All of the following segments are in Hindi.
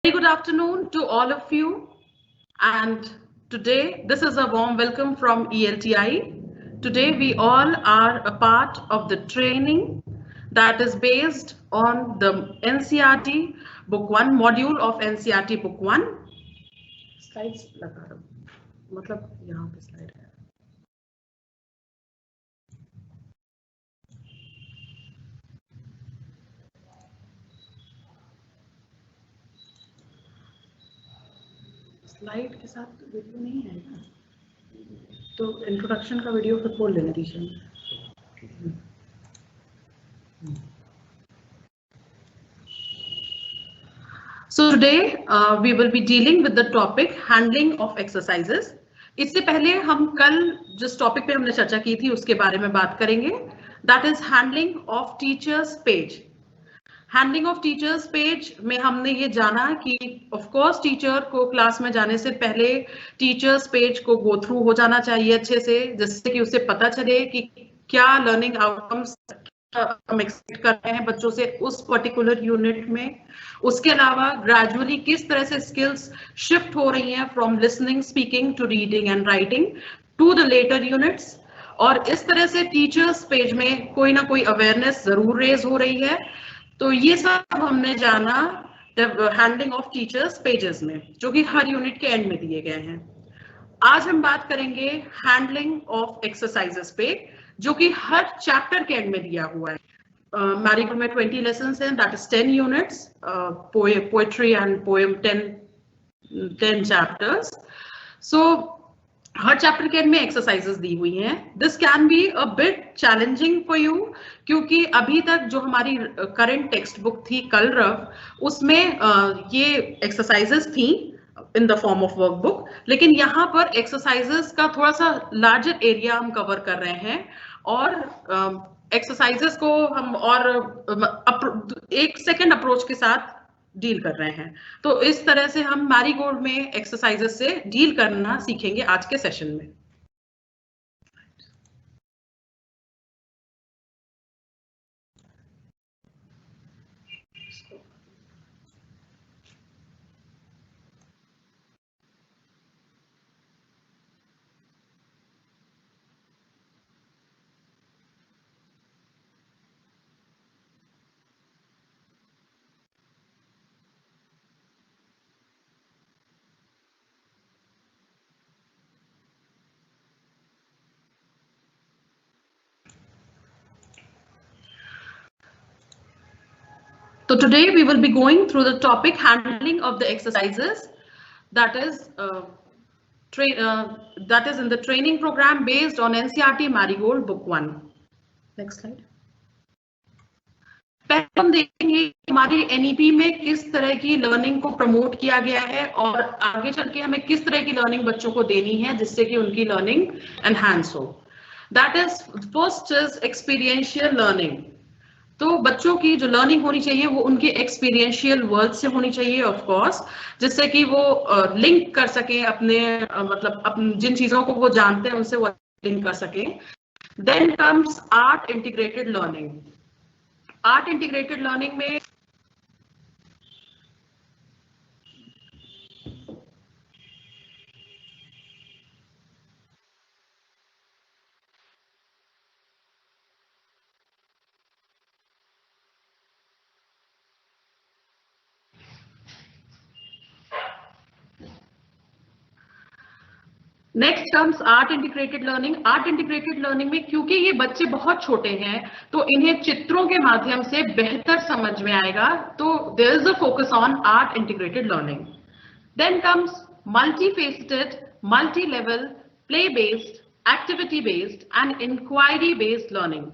Very good afternoon to all of you. And today, this is a warm welcome from ELTI. Today, we all are a part of the training that is based on the NCERT Book 1 module of NCERT Book 1. Slides लगा रहा हूँ, मतलब यहाँ पे slide है. स्लाइड के साथ वीडियो नहीं है ना, तो इंट्रोडक्शन का वीडियो फिर खोल लेना teacher. So today we will be dealing with the topic handling of exercises. इससे पहले हम कल जिस टॉपिक पे हमने चर्चा की थी उसके बारे में बात करेंगे. That is handling of teachers page. Handling of teachers page में हमने ये जाना कि ऑफ कोर्स टीचर को क्लास में जाने से पहले टीचर्स पेज को गो थ्रू हो जाना चाहिए अच्छे से, जिससे कि उसे पता चले कि क्या लर्निंग आउटकम्स हम एक्सपेक्ट कर रहे हैं बच्चों से उस पर्टिकुलर यूनिट में. उसके अलावा ग्रेजुअली किस तरह से स्किल्स शिफ्ट हो रही हैं from listening, speaking to reading and writing to the later units. और इस तरह से टीचर्स पेज में कोई ना कोई अवेयरनेस जरूर रेज हो रही है. तो ये सब हमने जाना हैंडलिंग ऑफ टीचर्स पेजेस में, जो कि हर यूनिट के एंड में दिए गए हैं. आज हम बात करेंगे हैंडलिंग ऑफ एक्सरसाइजेस पे, जो कि हर चैप्टर के एंड में दिया हुआ है. मैरीगोल्ड में 20 लेसन्स हैं, that is 10 units, poetry and poem 10 chapters. So her chapter के एंड में एक्सरसाइजेस दी हुई हैं. This can be a bit challenging for you, क्योंकि अभी तक जो हमारी करंट टेक्स्ट बुक थी कलरव, उसमें ये एक्सरसाइजेस थी in the form of workbook, लेकिन यहाँ पर एक्सरसाइजेस का थोड़ा सा लार्जर एरिया हम कवर कर रहे हैं और एक्सरसाइजेस को हम और एक सेकेंड अप्रोच के साथ डील कर रहे हैं. तो इस तरह से हम मैरीगोल्ड में एक्सरसाइजेस से डील करना सीखेंगे आज के सेशन में. So today we will be going through the topic handling of the exercises that is in the training program based on NCERT Marigold Book 1. Next slide. पहले हम देखेंगे हमारी एनईपी में किस तरह की लर्निंग को प्रमोट किया गया है और आगे चल के हमें किस तरह की लर्निंग बच्चों को देनी है जिससे कि उनकी लर्निंग एनहांस हो. That is first is experiential learning. तो बच्चों की जो लर्निंग होनी चाहिए वो उनके एक्सपीरियंशियल वर्ड से होनी चाहिए ऑफ कोर्स, जिससे कि वो लिंक कर सके अपने मतलब जिन चीजों को वो जानते हैं उनसे वो लिंक कर सके. Then comes art integrated learning. Art integrated learning में next comes art integrated learning. Art integrated learning में क्योंकि ये बच्चे बहुत छोटे हैं तो इन्हें चित्रों के माध्यम से बेहतर समझ में आएगा, तो there is a focus on art integrated learning. Then comes multifaceted, multi level, play based, activity based and inquiry based learning.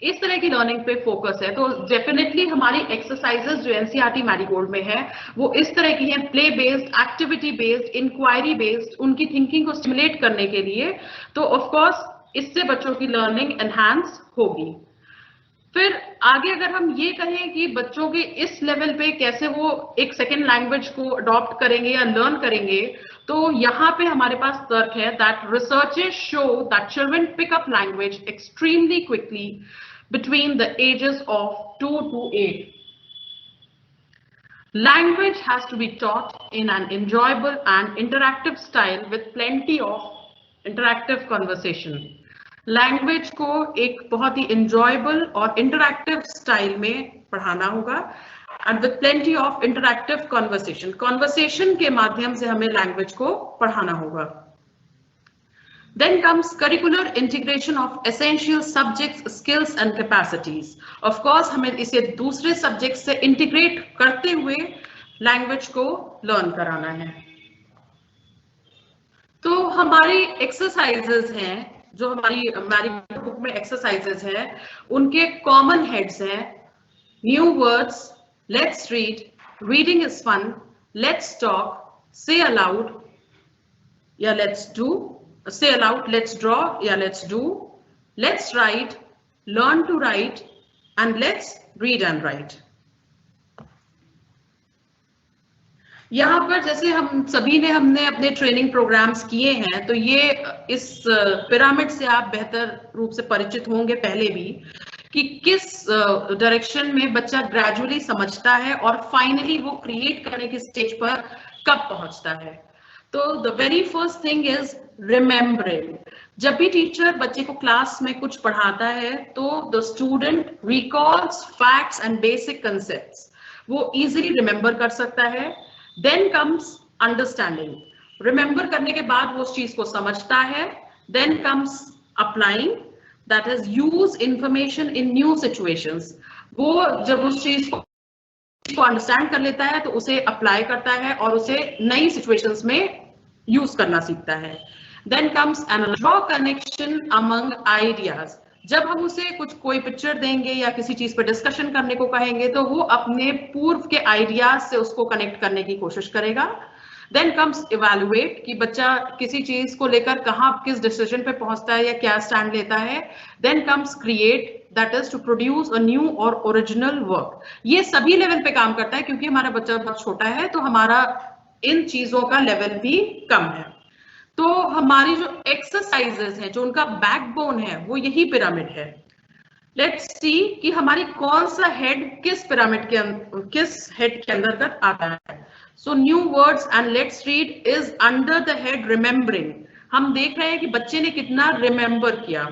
इस तरह की लर्निंग पे फोकस है. तो डेफिनेटली हमारी एक्सरसाइजेस जो एनसीईआरटी मैरीगोल्ड में है वो इस तरह की हैं, play based, activity based, inquiry based, उनकी थिंकिंग को स्टिमुलेट करने के लिए. तो ऑफ कोर्स इससे बच्चों की लर्निंग एनहांस होगी. फिर आगे अगर हम ये कहें कि बच्चों के इस लेवल पे कैसे वो एक सेकेंड लैंग्वेज को अडॉप्ट करेंगे या लर्न करेंगे, तो यहाँ पे हमारे पास तर्क है that researches show that children pick up language extremely quickly between the ages of 2 to 8. Language has to be taught in an enjoyable and interactive style with plenty of interactive conversation. Language को एक बहुत ही enjoyable और interactive style में पढ़ाना होगा and with plenty of interactive conversation. Conversation के माध्यम से हमें लैंग्वेज को पढ़ाना होगा. Then comes curricular integration of essential subjects, skills and capacities. Of course, हमें इसे दूसरे subjects से integrate करते हुए language को learn कराना है. तो हमारी exercises हैं, जो हमारी बुक में exercises हैं, उनके common heads हैं: new words, let's read, reading is fun, let's talk, say aloud, या let's do. Say aloud, let's draw, yeah, let's do, let's write, learn to write, and let's read and write. यहाँ पर जैसे हम सभी ने हमने अपने ट्रेनिंग प्रोग्राम्स किए हैं, तो ये इस पिरामिड से आप बेहतर रूप से परिचित होंगे पहले भी कि किस डायरेक्शन में बच्चा ग्रेजुअली समझता है और फाइनली वो क्रिएट करने की स्टेज पर कब पहुंचता है. तो the very first thing is remembering. जब भी टीचर बच्चे को क्लास में कुछ पढ़ाता है तो the student recalls facts and basic concepts, वो इजीली रिमेम्बर कर सकता है. Then comes understanding. रिमेम्बर करने के बाद वो उस चीज को समझता है. Then comes applying, that is use information in new situations. वो जब उस चीज को अंडरस्टैंड कर लेता है तो उसे अप्लाई करता है और उसे नई सिचुएशंस में यूज करना सीखता है. Then comes an draw connection among ideas. जब हम उसे कोई पिक्चर देंगे या किसी चीज पर डिस्कशन करने को कहेंगे तो वो अपने पूर्व के आइडियाज से उसको कनेक्ट करने की कोशिश करेगा. देन कम्स इवैल्यूएट, कि बच्चा किसी चीज को लेकर कहाँ किस डिसीजन पे पहुंचता है या क्या स्टैंड लेता है. Then comes create, that is to produce a new और ओरिजिनल वर्क. ये सभी लेवल पे काम करता है क्योंकि हमारा बच्चा बहुत छोटा है तो हमारा इन चीजों का लेवल भी कम है. तो हमारी जो एक्सरसाइजेस हैं, जो उनका बैकबोन है, वो यही पिरामिड है. लेट्स सी कि हमारी कौन सा हेड किस पिरामिड के किस हेड के अंदर तक आता है. So new words and let's read is under the head remembering. हम देख रहे हैं कि बच्चे ने कितना रिमेम्बर किया.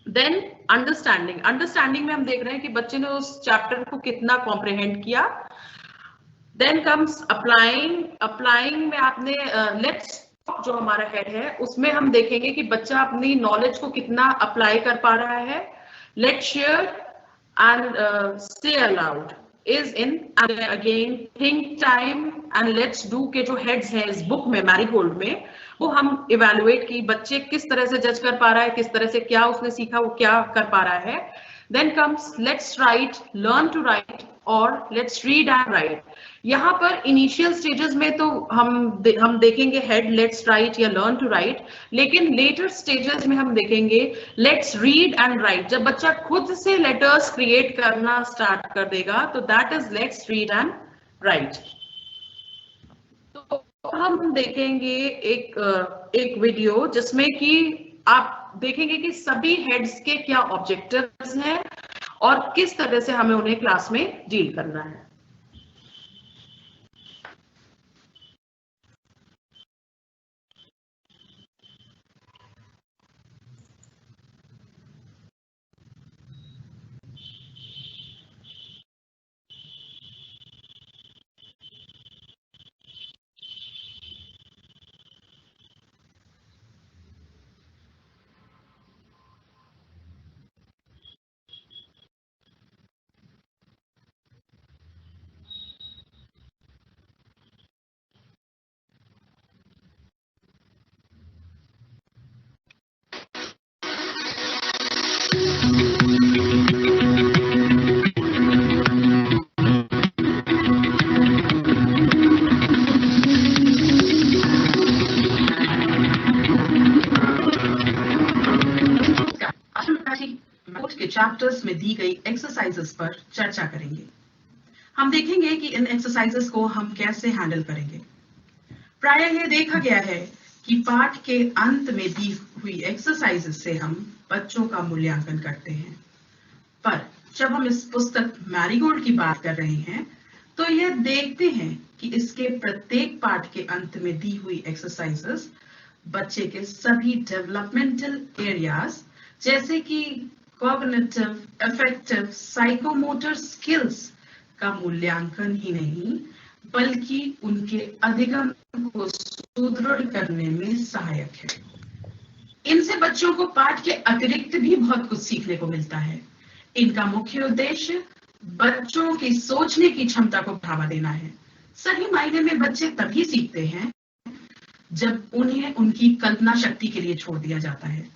Then understanding. अंडरस्टैंडिंग में हम देख रहे हैं कि बच्चे ने उस चैप्टर को कितना कॉम्प्रिहेंड किया. Then comes applying. अप्लाइंग में आपने लेट्स जो हमारा हेड है उसमें हम देखेंगे कि बच्चा अपनी नॉलेज को कितना अप्लाई कर पा रहा है. लेट्स शेयर एंड से allowed is in. Again think time and let's do के जो हेड्स हैं इस बुक में मैरीगोल्ड में, वो हम इवैल्यूएट की बच्चे किस तरह से जज कर पा रहा है, किस तरह से क्या उसने सीखा, वो क्या कर पा रहा है. Then comes let's write, learn to write और लेट्स रीड एंड राइट. यहाँ पर इनिशियल स्टेजेस में तो हम देखेंगे हेड लेट्स राइट या लर्न टू राइट, लेकिन लेटर स्टेजेस में हम देखेंगे लेट्स रीड एंड राइट. जब बच्चा खुद से लेटर्स क्रिएट करना स्टार्ट कर देगा तो that is let's read and right. तो हम देखेंगे एक वीडियो जिसमें कि आप देखेंगे कि सभी हेड्स के क्या ऑब्जेक्टिव्स हैं और किस तरह से हमें उन्हें क्लास में डील करना है. चैप्टर्स में दी गई एक्सरसाइजेस पर चर्चा करेंगे. हम देखेंगे कि इन एक्सरसाइजेस को हम कैसे हैंडल करेंगे. प्रायः यह देखा गया है कि पाठ के अंत में दी हुई एक्सरसाइजेस से हम बच्चों का मूल्यांकन करते हैं. पर जब हम इस पुस्तक मैरीगोल्ड की बात कर रहे हैं तो यह देखते हैं कि इसके प्रत्येक पाठ के अंत में दी हुई एक्सरसाइजेस बच्चे के सभी डेवलपमेंटल एरियाज जैसे कि कॉग्निटिव, अफेक्टिव, साइकोमोटर स्किल्स का मूल्यांकन ही नहीं बल्कि उनके अधिगम को सुदृढ़ करने में सहायक है। इनसे बच्चों को पाठ के अतिरिक्त भी बहुत कुछ सीखने को मिलता है। इनका मुख्य उद्देश्य बच्चों की सोचने की क्षमता को बढ़ावा देना है। सही मायने में बच्चे तभी सीखते हैं जब उन्हें उनकी कल्पना शक्ति के लिए छोड़ दिया जाता है।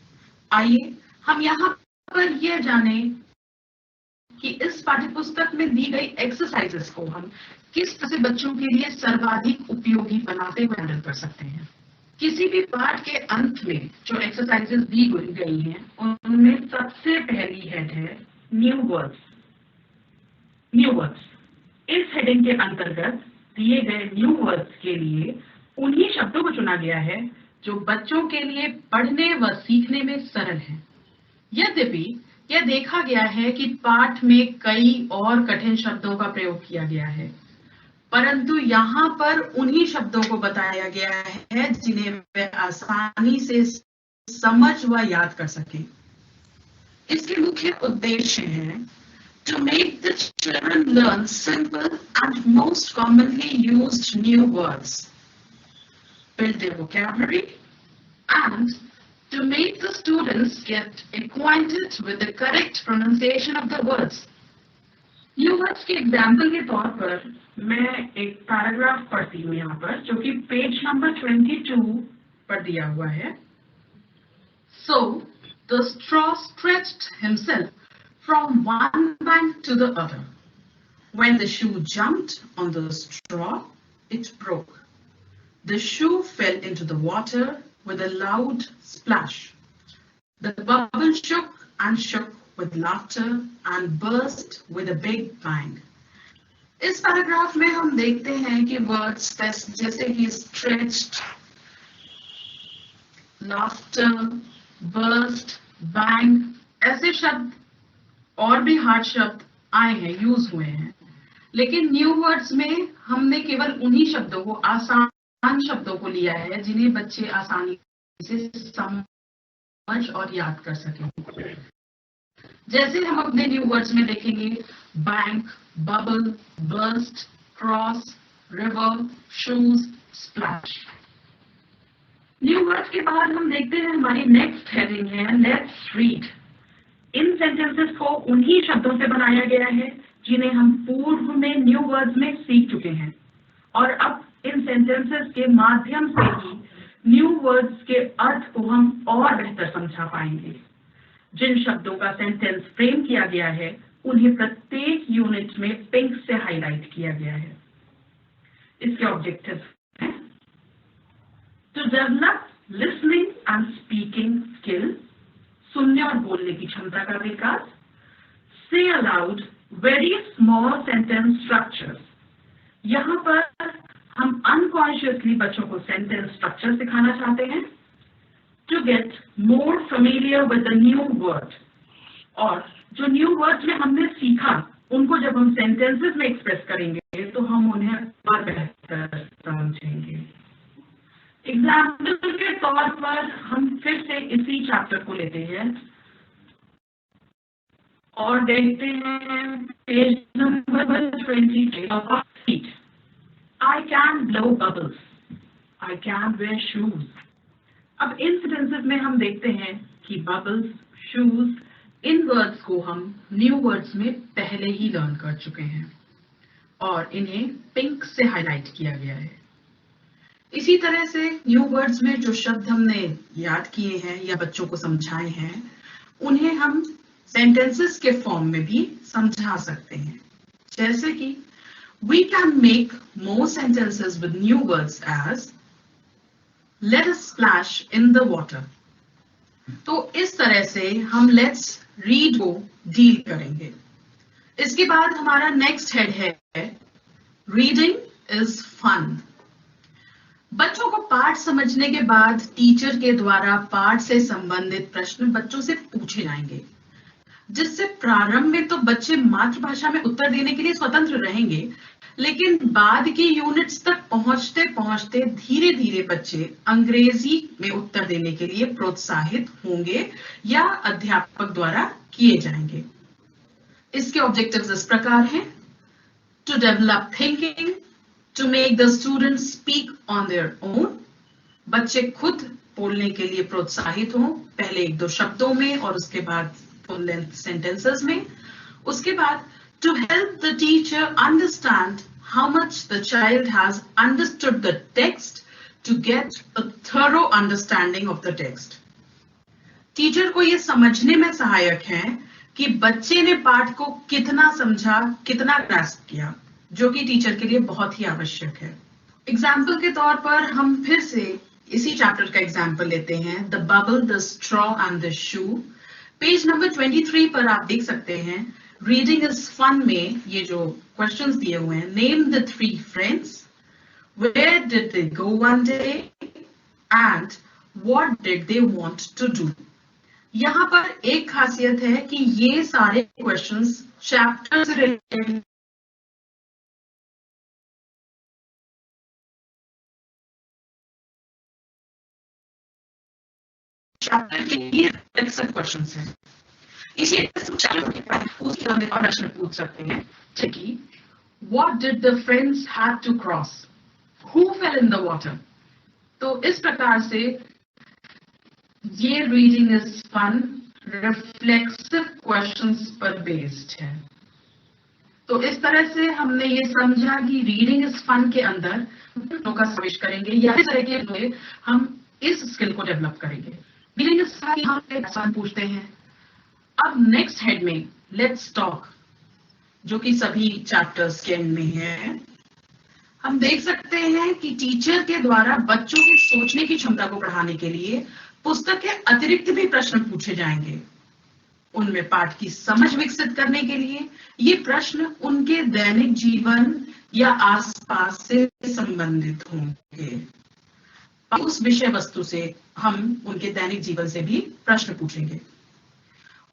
आइए हम यहाँ पर यह जानें कि इस पाठ्यपुस्तक में दी गई एक्सरसाइजेस को हम किस तरह से बच्चों के लिए सर्वाधिक उपयोगी बनाते हुए हैंडल कर सकते हैं। किसी भी पाठ के अंत में जो एक्सरसाइजेस दी गई हैं, उनमें सबसे पहली हेड है न्यू वर्ड्स। न्यू वर्ड्स, इस हेडिंग के अंतर्गत दिए गए न्यू वर्ड्स के लिए उन्हीं शब्दों को चुना गया है जो बच्चों के लिए पढ़ने व सीखने में सरल है। यद्यपि यह देखा गया है कि पाठ में कई और कठिन शब्दों का प्रयोग किया गया है, परंतु यहाँ पर उन्हीं शब्दों को बताया गया है जिन्हें वे आसानी से समझ व याद कर सकें। इसके मुख्य उद्देश्य हैं to make the children learn simple and most commonly used new words, build their vocabulary, and to make the students get acquainted with the correct pronunciation of the words. New words के एग्जाम्पल के तौर पर मैं एक पैराग्राफ पढ़ती हूँ यहाँ पर, जो कि पेज नंबर 22 पर दिया हुआ है। So the straw stretched himself from one bank to the other. When the shoe jumped on the straw, it broke. The shoe fell into the water with a loud splash. The bubble shook and shook with laughter and burst with a big bang. इस पैराग्राफ में हम देखते हैं कि वर्ड्स जैसे कि stretched, laughter, burst, bang ऐसे शब्द और भी हार्ड शब्द आए हैं, यूज हुए हैं, लेकिन न्यू वर्ड्स में हमने केवल उन्हीं शब्दों को, आसान शब्दों को लिया है जिन्हें बच्चे आसानी से समझ और याद कर सकें। जैसे हम अपने न्यू वर्ड्स में देखेंगे bank, bubble, burst, cross, river, shoes, splash. New words के बाद हम देखते हैं हमारी नेक्स्ट हेडिंग है लेट्स रीड। इन सेंटेंसेस को उन्हीं शब्दों से बनाया गया है जिन्हें हम पूर्व में न्यू वर्ड्स में सीख चुके हैं, और अब इन सेंटेंसेस के माध्यम से ही न्यू वर्ड्स के अर्थ को हम और बेहतर समझा पाएंगे। जिन शब्दों का सेंटेंस फ्रेम किया गया है उन्हें प्रत्येक यूनिट में पिंक से हाईलाइट किया गया है। इसके ऑब्जेक्टिव हैं to develop listening and speaking skill, सुनने और बोलने की क्षमता का विकास, say aloud very small sentence structures. यहाँ पर हम अनकॉन्शियसली बच्चों को सेंटेंस स्ट्रक्चर सिखाना चाहते हैं। To get more familiar with the new word, और जो न्यू वर्ड्स में हमने सीखा उनको जब हम सेंटेंसेस में एक्सप्रेस करेंगे तो हम उन्हें और बेहतर समझेंगे। एग्जाम्पल के तौर पर हम फिर से इसी चैप्टर को लेते हैं और देखते हैं page number 23। I can blow bubbles. I can wear shoes. अब इन सेंटेंसेस में हम देखते हैं कि bubbles, shoes, इन वर्ड्स को हम न्यू वर्ड्स में पहले ही लर्न कर चुके हैं और इन्हें पिंक से हाईलाइट किया गया है। इसी तरह से न्यू वर्ड्स में जो शब्द हमने याद किए हैं या बच्चों को समझाए हैं उन्हें हम सेंटेंसेस के फॉर्म में भी समझा सकते हैं। जैसे कि we can make more sentences with new words as let us splash in the water. तो इस तरह से हम let's read को डील करेंगे। इसके बाद हमारा नेक्स्ट हेड है reading is fun. बच्चों को पाठ समझने के बाद टीचर के द्वारा पाठ से संबंधित प्रश्न बच्चों से पूछे जाएंगे, जिससे प्रारंभ में तो बच्चे मातृभाषा में उत्तर देने के लिए स्वतंत्र रहेंगे, लेकिन बाद की यूनिट्स तक पहुंचते पहुंचते धीरे धीरे बच्चे अंग्रेजी में उत्तर देने के लिए प्रोत्साहित होंगे या अध्यापक द्वारा किए जाएंगे। इसके ऑब्जेक्टिव्स इस प्रकार हैं: to develop thinking, to make the student speak on their own, बच्चे खुद बोलने के लिए प्रोत्साहित हों, पहले 1-2 शब्दों में और उसके बाद फुल लेंथ सेंटेंसेस में। उसके बाद to help the teacher understand how much the child has understood the text to get a thorough understanding of the text. Teacher को ये समझने में सहायक है कि बच्चे ने पाठ को कितना समझा, कितना ग्रास्प किया, जो कि टीचर के लिए बहुत ही आवश्यक है। एग्जाम्पल के तौर पर हम फिर से इसी चैप्टर का एग्जाम्पल लेते हैं, the bubble, the straw and the shoe. Page number 23 पर आप देख सकते हैं रीडिंग इज फन में ये जो क्वेश्चंस दिए हुए हैं, name the 3 friends, where did they go one day and what did they want to do. यहाँ पर एक खासियत है कि ये सारे क्वेश्चंस चैप्टर से रिलेटेड चैप्टर के लिए क्वेश्चंस हैं, इसलिए प्रश्न पूछ सकते हैं कि What did the friends have to cross? Who fell in the water? तो इस प्रकार से ये reading is fun reflexive questions पर बेस्ड है। तो इस तरह से हमने ये समझा कि रीडिंग इज फन के अंदर का समावेश करेंगे या इस तरह के हम इस स्किल को डेवलप करेंगे। रीडिंग इज फन हम आसान पूछते हैं। अब नेक्स्ट हेड में लेट्स टॉक, जो कि सभी चैप्टर्स के एंड में है, हम देख सकते हैं कि टीचर के द्वारा बच्चों की सोचने की क्षमता को बढ़ाने के लिए पुस्तक के अतिरिक्त भी प्रश्न पूछे जाएंगे। उनमें पाठ की समझ विकसित करने के लिए ये प्रश्न उनके दैनिक जीवन या आसपास से संबंधित होंगे। उस विषय वस्तु से हम उनके दैनिक जीवन से भी प्रश्न पूछेंगे।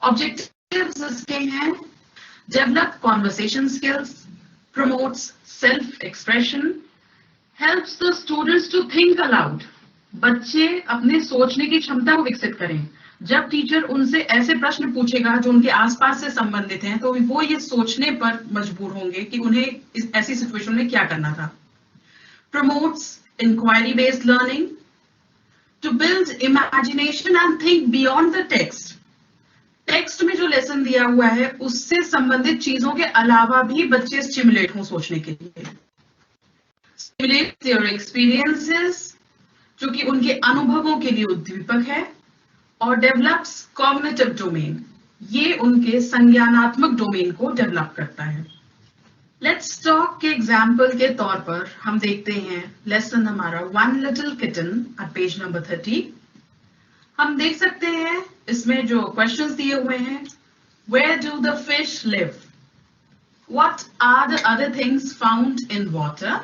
Objectives इसके हैं: develop conversation skills, promotes self-expression, helps the students to think aloud. बच्चे अपने सोचने की क्षमता को विकसित करें। जब टीचर उनसे ऐसे प्रश्न पूछेगा जो उनके आसपास से संबंधित हैं, तो वो ये सोचने पर मजबूर होंगे कि उन्हें इस ऐसी सिचुएशन में क्या करना था। Promotes inquiry-based learning, to build imagination and think beyond the text. Text में जो लेसन दिया हुआ है उससे संबंधित चीजों के अलावा भी बच्चे स्टिमुलेट हों सोचने के लिए। स्टिमुलेट देयर एक्सपीरियंसेस, जो कि उनके अनुभवों के लिए उद्दीपक है। और डेवलप्स कॉग्निटिव डोमेन, ये उनके संज्ञानात्मक डोमेन को डेवलप करता है। लेट्स टॉक के एग्जाम्पल के तौर पर हम देखते हैं लेसन हमारा one little kitten at page number 30। हम देख सकते हैं इसमें जो क्वेश्चंस दिए हुए हैं, where do the fish live? What are the other things found in water?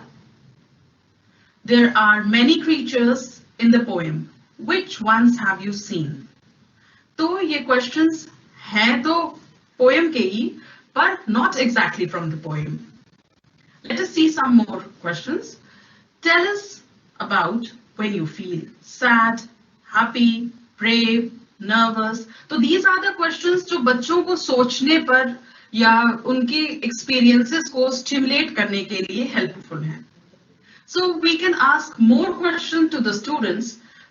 There are many creatures in the poem. Which ones have you seen? तो ये क्वेश्चंस हैं तो पोएम के ही, पर not exactly from the poem. Let us see some more questions. Tell us about when you feel sad, happy, brave, nervous. तो these are the questions जो बच्चों को सोचने पर या उनके experiences को stimulate करने के लिए helpful हैं। So we can ask more questions to the students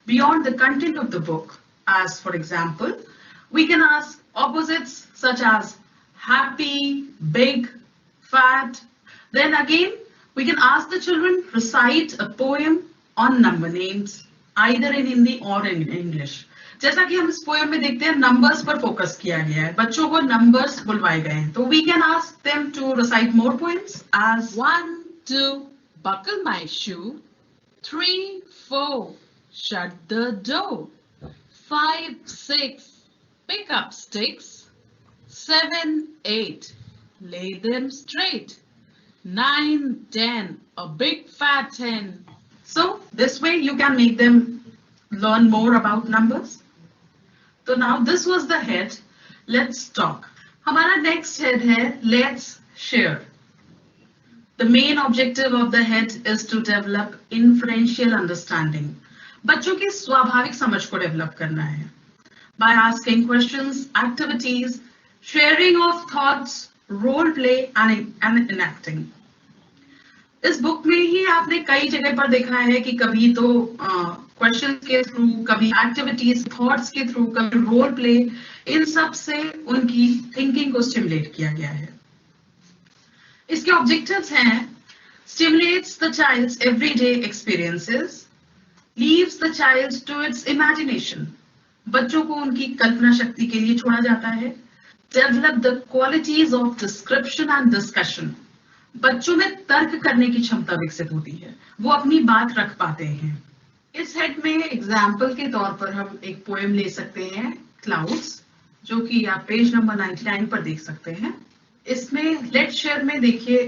beyond the content of the book. As for example, we can ask opposites such as happy, big, fat. Then again, we can ask the children recite a poem on number names, either in Hindi or in English. जैसा कि हम इस पोएम में देखते हैं नंबर्स पर फोकस किया गया है, बच्चों को नंबर्स बुलवाए गए हैं। तो we can ask them to recite more poems as 1, 2, buckle my shoe. 3, 4, shut the door. 5, 6, pick up sticks. 7, 8, lay them straight. 9, 10, a big fat hen. So this way you can make them learn more about numbers. So now this was the head. Let's talk. हमारा next head है let's share. The main objective of the head is to develop inferential understanding. बच्चों की स्वाभाविक समझ को डेवलप करना है by asking questions, activities, sharing of thoughts, role play and enacting. इस बुक में ही आपने कई जगह पर देखा है कि कभी तो क्वेश्चन के थ्रू, कभी एक्टिविटीज, थॉट्स के थ्रू, कभी रोल प्ले, इन सब से उनकी थिंकिंग को स्टिमुलेट किया गया है. इसके ऑब्जेक्टिव्स हैं stimulates the child's everyday experiences, leaves the child to its imagination. बच्चों को उनकी कल्पना शक्ति के लिए छोड़ा जाता है. Develop the qualities of description and discussion. बच्चों में तर्क करने की क्षमता विकसित होती है, वो अपनी बात रख पाते हैं. इस हेड में एग्जाम्पल के तौर पर हम एक पोएम ले सकते हैं, क्लाउड्स, जो कि आप पेज नंबर 99 पर देख सकते हैं. इसमें लेट्स शेयर में देखिए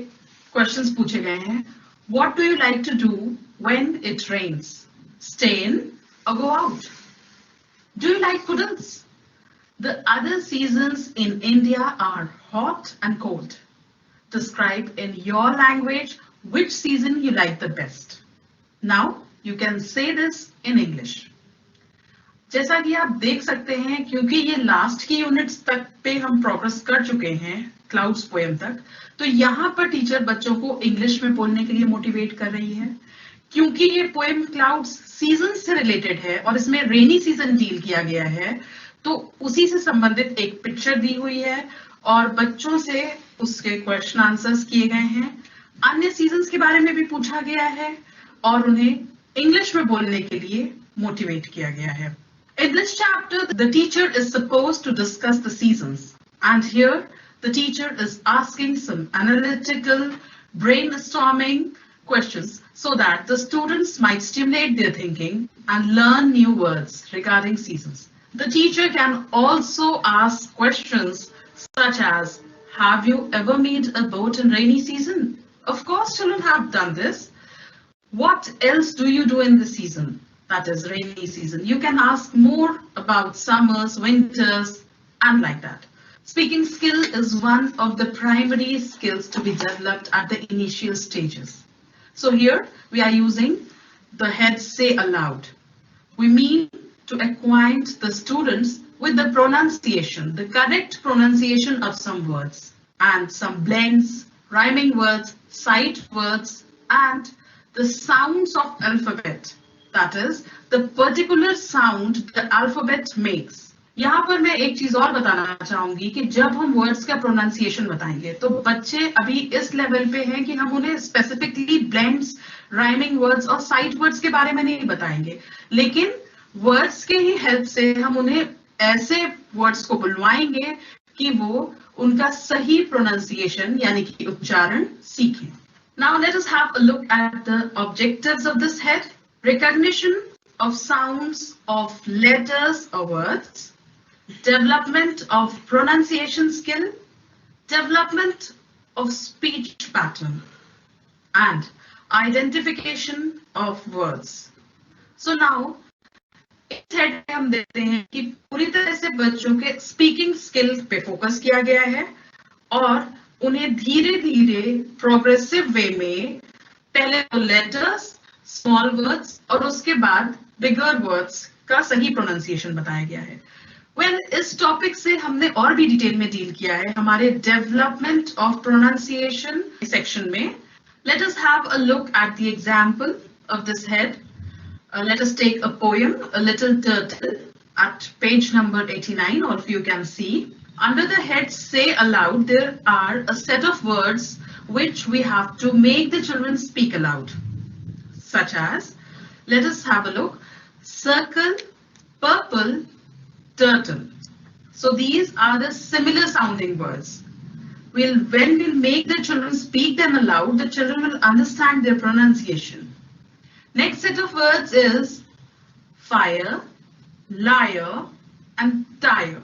क्वेश्चंस पूछे गए हैं. What do you like to do when it rains? Stay in और go out? Do you like puddles? The other seasons in India are hot and cold. Describe in your language which season you like the best. Now you can say this in English. जैसा कि आप देख सकते हैं, क्योंकि ये लास्ट की यूनिट्स तक पे हम प्रोग्रेस कर चुके हैं, क्लाउड्स पोएम तक, तो यहाँ पर टीचर बच्चों को इंग्लिश में बोलने के लिए मोटिवेट कर रही है. क्योंकि ये पोएम क्लाउड्स सीजन से रिलेटेड है और इसमें रेनी सीजन डील किया गया है, तो उसी से संबंधित एक पिक्चर दी हुई है और बच्चों से उसके क्वेश्चन आंसर्स किए गए हैं. अन्य सीजन्स के बारे में भी पूछा गया है और उन्हें इंग्लिश में बोलने के लिए मोटिवेट किया गया है. In this chapter, the teacher is supposed to discuss the seasons, and here the teacher is asking some analytical, brainstorming questions so that the students might stimulate their thinking and learn new words regarding seasons. The teacher can also ask questions such as, have you ever made a boat in rainy season? Of course, children have done this. What else do you do in the season? That is rainy season. You can ask more about summers, winters, and like that. Speaking skill is one of the primary skills to be developed at the initial stages. So here we are using the head say aloud. We mean to acquaint the students with the pronunciation, the correct pronunciation of some words, and some blends, rhyming words, sight words, and the sounds of alphabet. That is, the particular sound the alphabet makes. यहाँ पर मैं एक चीज और बताना चाहूंगी कि जब हम वर्ड्स का प्रोनाउंसिएशन बताएंगे तो बच्चे अभी इस लेवल पे हैं कि हम उन्हें स्पेसिफिकली ब्लेंड्स, राइमिंग वर्ड्स और साइट वर्ड्स के बारे में नहीं बताएंगे, लेकिन वर्ड्स के ही हेल्प से हम उन्हें ऐसे वर्ड्स को बुलवाएंगे कि वो उनका सही प्रोनाउंसिएशन यानी कि उच्चारण सीखें. Now let us have a look at the objectives of this head. Recognition of sounds of letters or words, development of pronunciation skill, development of speech pattern, and identification of words. So now इस हेड में हम देखते हैं कि पूरी तरह से बच्चों के स्पीकिंग स्किल पे फोकस किया गया है और उन्हें धीरे धीरे प्रोग्रेसिव वे में पहले तो लेटर्स, स्मॉल वर्ड्स और उसके बाद बिगर वर्ड्स का सही प्रोनाउंसिएशन बताया गया है. वेल, इस टॉपिक से हमने और भी डिटेल में डील किया है हमारे डेवलपमेंट ऑफ प्रोनाउंसिएशन सेक्शन में. Let us have a look at the example of this head. Let us take a poem, A Little Turtle, at page number 89. All of you can see. Under the head say aloud, there are a set of words which we have to make the children speak aloud. Such as, let us have a look. Circle, purple, turtle. So these are the similar sounding words. When we'll make the children speak them aloud, the children will understand their pronunciation. Next set of words is fire, liar, and tire.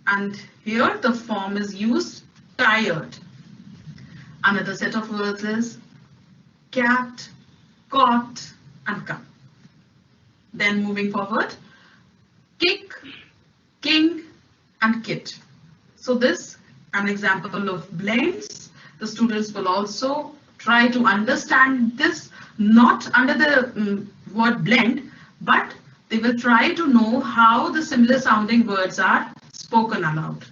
And here the form is used tired. Another set of words is cat, caught, and cup. Then moving forward, kick, king, and kit. So this an example of blends. The students will also try to understand this, not under the word blend, but they will try to know how the similar sounding words are spoken aloud.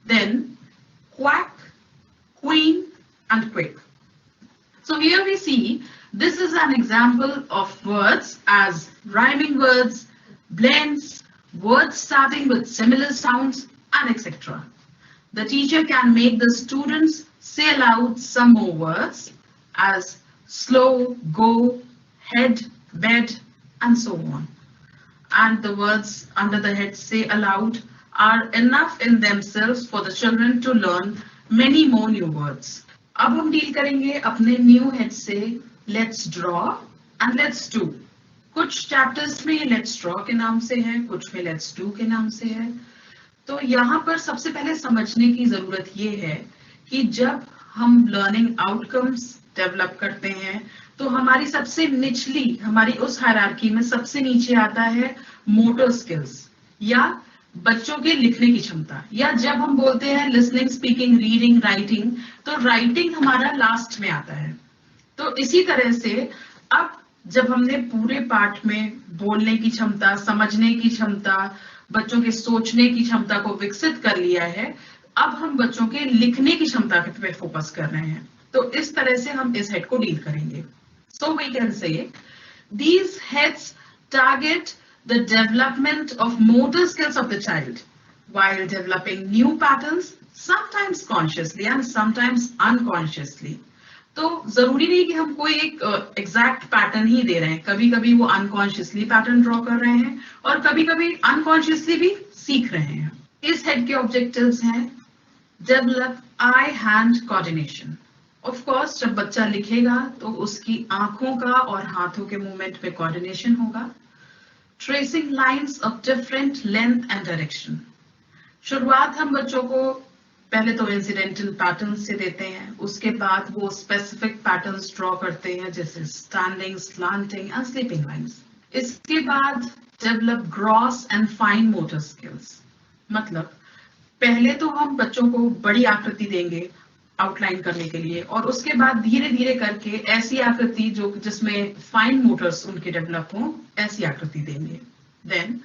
Then quack, queen, and quick. So here we see this is an example of words as rhyming words, blends, words starting with similar sounds, and etc. The teacher can make the students say aloud some more words as slow, go, head, bed, and so on. And the words under the head say aloud are enough in themselves for the children to learn many more new words. अब हम डील करेंगे अपने न्यू हेड से let's draw and let's do. कुछ चैप्टर्स में लेट्स ड्रॉ के नाम से है, कुछ में लेट्स डू के नाम से है. तो यहाँ पर सबसे पहले समझने की जरूरत ये है कि जब हम लर्निंग आउटकम्स डेवलप करते हैं तो हमारी सबसे निचली, हमारी उस हायरार्की में सबसे नीचे आता है मोटर स्किल्स या बच्चों के लिखने की क्षमता. या जब हम बोलते हैं लिसनिंग, स्पीकिंग, रीडिंग, राइटिंग, तो राइटिंग हमारा लास्ट में आता है. तो इसी तरह से अब जब हमने पूरे पार्ट में बोलने की क्षमता, समझने की क्षमता, बच्चों के सोचने की क्षमता को विकसित कर लिया है, अब हम बच्चों के लिखने की क्षमता पे फोकस कर रहे हैं. तो इस तरह से हम इस हेड को डील करेंगे. So we can say these heads target the development of motor skills of the child while developing new patterns, sometimes consciously and sometimes unconsciously. तो जरूरी नहीं कि हम कोई एक एग्जैक्ट पैटर्न ही दे रहे हैं. कभी कभी वो अनकॉन्शियसली पैटर्न ड्रॉ कर रहे हैं और कभी कभी अनकॉन्शियसली भी सीख रहे हैं. इस हेड के ऑब्जेक्टिव्स हैं develop I hand coordination. Of course जब बच्चा लिखेगा तो उसकी आंखों का और हाथों के मूवमेंट में कोऑर्डिनेशन होगा. Tracing lines of different length and direction. शुरुआत हम बच्चों को पहले तो इंसिडेंटल पैटर्न्स से देते हैं, उसके बाद वो स्पेसिफिक पैटर्न्स ड्रॉ करते हैं जैसे standing, slanting and sleeping lines. इसके बाद develop gross and fine motor skills. मतलब पहले तो हम बच्चों को बड़ी आकृति देंगे आउटलाइन करने के लिए और उसके बाद धीरे धीरे करके ऐसी आकृति जो जिसमें फाइन मोटर्स उनके डेवलप हों, ऐसी आकृति देंगे. देन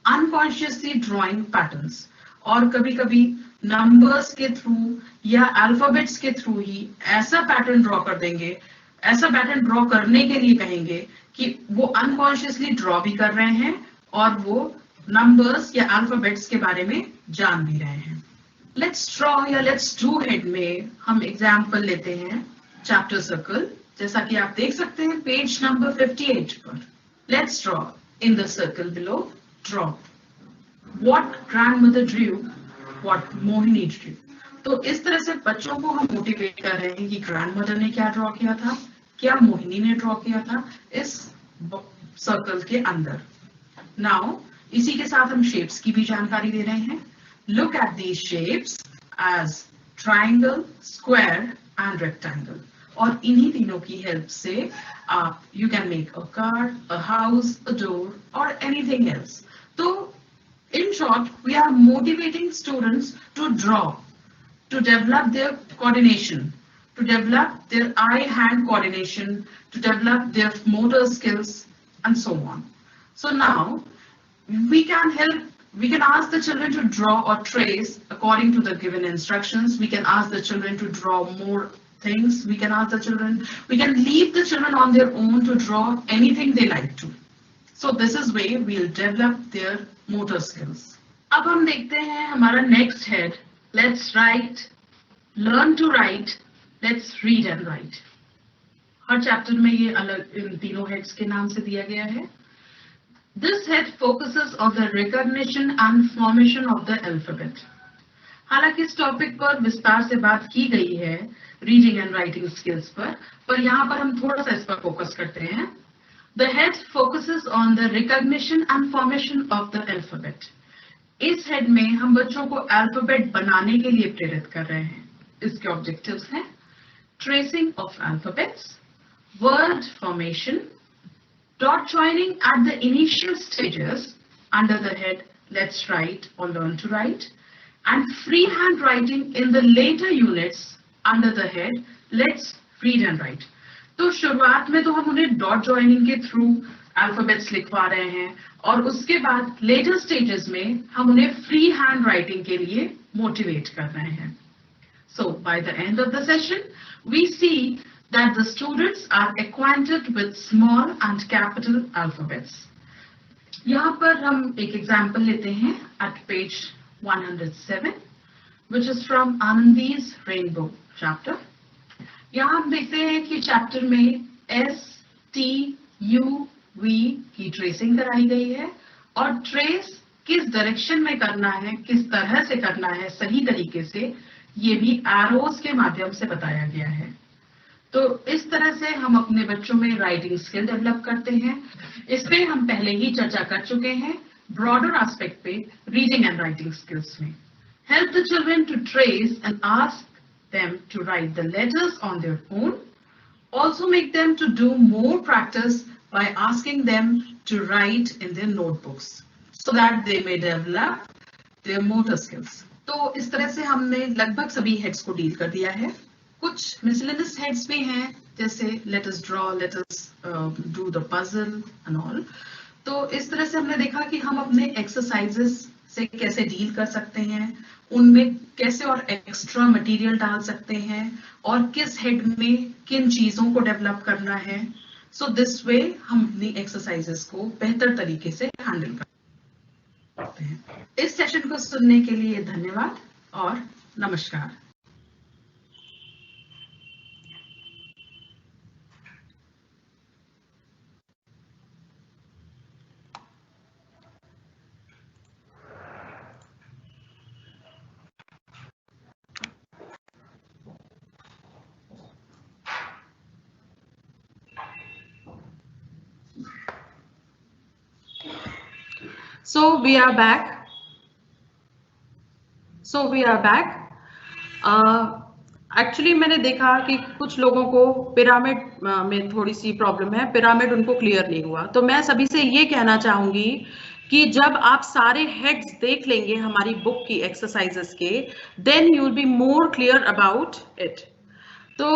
अनकॉन्शियसली ड्रॉइंग पैटर्न्स, और कभी कभी नंबर्स के थ्रू या अल्फाबेट्स के थ्रू ही ऐसा पैटर्न ड्रॉ कर देंगे, ऐसा पैटर्न ड्रॉ करने के लिए कहेंगे कि वो अनकॉन्शियसली ड्रॉ भी कर रहे हैं और वो नंबर्स या अल्फाबेट्स के बारे में जान भी रहे हैं. लेट्स ड्रॉ या लेट्स डू हेड में हम एग्जाम्पल लेते हैं चैप्टर सर्कल, जैसा कि आप देख सकते हैं पेज नंबर 58 पर. Let's draw in the circle below. Draw what grandmother Drew, what Mohini Drew. तो इस तरह से बच्चों को हम मोटिवेट कर रहे हैं कि ग्रैंडमदर ने क्या ड्रॉ किया था, क्या मोहिनी ने ड्रॉ किया था इस सर्कल के अंदर. नाउ इसी के साथ हम शेप्स की भी जानकारी दे रहे हैं. Look at these shapes as triangle, square and rectangle. और इन्हीं तीनों की हेल्प से आप you can make a car, a house, a door or anything else. तो in short, we are motivating students to draw, to develop their coordination, to develop their eye-hand coordination, to develop their motor skills and so on. So now we can ask the children to draw or trace according to the given instructions. We can ask the children to draw more things. We can leave the children on their own to draw anything they like to. So this is way we'll develop their motor skills. अब हम देखते हैं हमारा next head. Let's write, learn to write, let's read and write. Her chapter में ये अलग इन तीनों heads के नाम से दिया गया है. This head focuses on the recognition and formation of the alphabet. हालांकि इस टॉपिक पर विस्तार से बात की गई है रीडिंग एंड राइटिंग स्किल्स पर यहाँ पर हम थोड़ा सा इस पर फोकस करते हैं. The head focuses on the recognition and formation of the alphabet. इस हेड में हम बच्चों को अल्फाबेट बनाने के लिए प्रेरित कर रहे हैं. इसके ऑब्जेक्टिव्स हैं tracing of alphabets, word formation, dot joining at the initial stages under the head let's write or learn to write, and freehand writing in the later units under the head let's read and right. तो शुरुआत में तो हम उन्हें डॉट जॉइनिंग के थ्रू अल्फाबेट्स लिखवा रहे हैं और उसके बाद लेटर स्टेजेस में हम उन्हें फ्री हैंड राइटिंग के लिए मोटिवेट कर रहे हैं। So by the end of the session, we see that the students are acquainted with small and capital alphabets. यहाँ पर हम एक एग्जाम्पल लेते हैं at page 107, which is from Anandi's Rainbow chapter. यहाँ हम देखते हैं कि चैप्टर में S, T, U, V की ट्रेसिंग कराई गई है और ट्रेस किस डायरेक्शन में करना है, किस तरह से करना है सही तरीके से, ये भी एरोज के माध्यम से बताया गया है। तो इस तरह से हम अपने बच्चों में राइटिंग स्किल डेवलप करते हैं। इस पे हम पहले ही चर्चा कर चुके हैं ब्रॉडर एस्पेक्ट पे रीडिंग एंड राइटिंग स्किल्स में। Help the children to trace and ask them to write the letters on their own. Also make them to do more practice by asking them to write in their notebooks so that they may develop their motor skills. तो इस तरह से हमने लगभग सभी हेड्स को डील कर दिया है। कुछ मिसलेनियस हेड्स भी हैं, जैसे let us draw, let us do the puzzle and all. तो इस तरह से हमने देखा कि हम अपने एक्सरसाइजेस से कैसे डील कर सकते हैं, उनमें कैसे और एक्स्ट्रा मटेरियल डाल सकते हैं और किस हेड में किन चीजों को डेवलप करना है। सो दिस वे हम अपनी एक्सरसाइजेस को बेहतर तरीके से हैंडल करते हैं। इस सेशन को सुनने के लिए धन्यवाद और नमस्कार। So we are back. Actually मैंने देखा कि कुछ लोगों को पिरामिड में थोड़ी सी प्रॉब्लम है, पिरामिड उनको क्लियर नहीं हुआ। तो मैं सभी से ये कहना चाहूंगी कि जब आप सारे हेड्स देख लेंगे हमारी बुक की एक्सरसाइजेस के, then you will be more clear about it. तो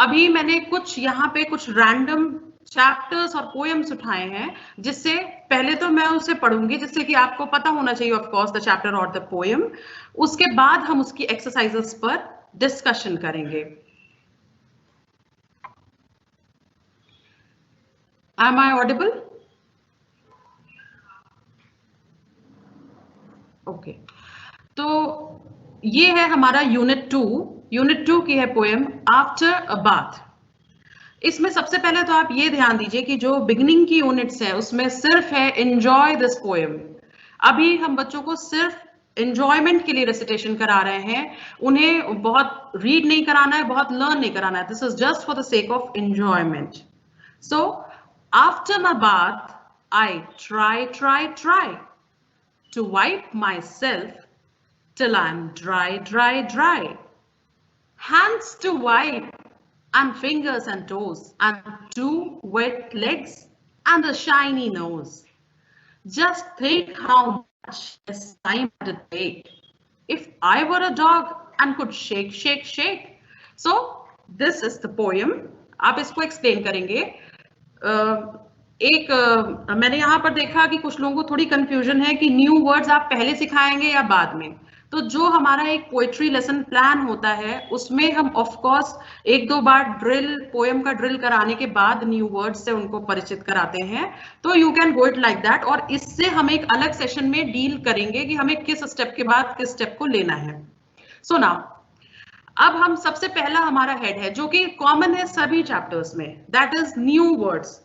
अभी मैंने कुछ यहाँ पे कुछ रैंडम चैप्टर्स और पोएम्स उठाए हैं, जिससे पहले तो मैं उसे पढ़ूंगी जिससे कि आपको पता होना चाहिए ऑफ कोर्स द चैप्टर और द पोएम। उसके बाद हम उसकी एक्सरसाइजेस पर डिस्कशन करेंगे। Am I audible? ओके तो ये है हमारा यूनिट 2। यूनिट 2 की है पोएम आफ्टर अ बाथ। इसमें सबसे पहले तो आप ये ध्यान दीजिए कि जो बिगिनिंग की यूनिट्स है उसमें सिर्फ है एंजॉय दिस पोएम। अभी हम बच्चों को सिर्फ एंजॉयमेंट के लिए रेसिटेशन करा रहे हैं, उन्हें बहुत रीड नहीं कराना है, बहुत लर्न नहीं कराना है। This is just for the sake of enjoyment. So after my bath I try to wipe myself till I'm dry. Hands to wipe and fingers and toes and 2 wet legs and a shiny nose. Just think how much less time it would take if I were a dog and could shake. So this is the poem. आप इसको एक्सप्लेन करेंगे। मैंने यहाँ पर देखा कि कुछ लोगों को थोड़ी कंफ्यूजन है कि न्यू वर्ड्स आप पहले सिखाएंगे या बाद में। तो जो हमारा एक पोएट्री लेसन प्लान होता है उसमें हम ऑफ कोर्स 1-2 बार पोएम का ड्रिल कराने के बाद न्यू वर्ड्स से उनको परिचित कराते हैं। तो you can go it like that, और इससे हम एक अलग सेशन में डील करेंगे कि हमें किस स्टेप के बाद किस स्टेप को लेना है। सो नाउ अब हम सबसे पहला हमारा हेड है जो कि कॉमन है सभी चैप्टर्स में, that is new words.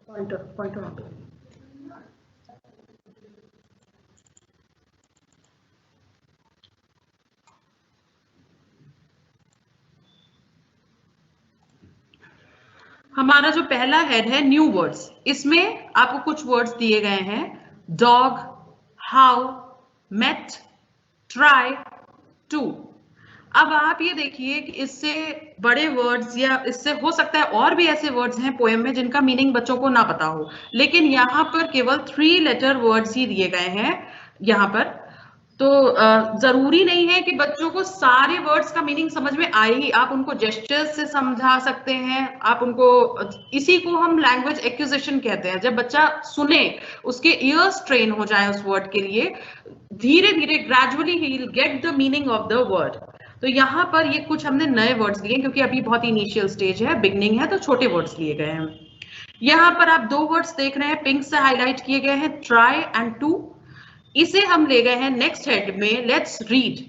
Pointer हमारा जो पहला हेड है न्यू वर्ड्स, इसमें आपको कुछ वर्ड्स दिए गए हैं, dog, how, mate, try, two. अब आप ये देखिए कि इससे बड़े वर्ड्स या इससे हो सकता है और भी ऐसे वर्ड्स हैं पोएम में जिनका मीनिंग बच्चों को ना पता हो, लेकिन यहाँ पर केवल 3 लेटर वर्ड्स ही दिए गए हैं। यहाँ पर तो जरूरी नहीं है कि बच्चों को सारे वर्ड्स का मीनिंग समझ में आए ही, आप उनको जेस्चर्स से समझा सकते हैं, आप उनको, इसी को हम लैंग्वेज एक्विजिशन कहते हैं, जब बच्चा सुने, उसके ईयर्स ट्रेन हो जाए उस वर्ड के लिए, धीरे धीरे gradually he will get the meaning of the word. तो यहाँ पर ये कुछ हमने नए वर्ड्स लिए क्योंकि अभी बहुत इनिशियल स्टेज है, बिगनिंग है, तो छोटे वर्ड्स लिए गए हैं। यहाँ पर आप 2 वर्ड्स देख रहे हैं, पिंक से हाईलाइट किए गए हैं, ट्राई एंड टू। इसे हम ले गए हैं नेक्स्ट हेड में, लेट्स रीड।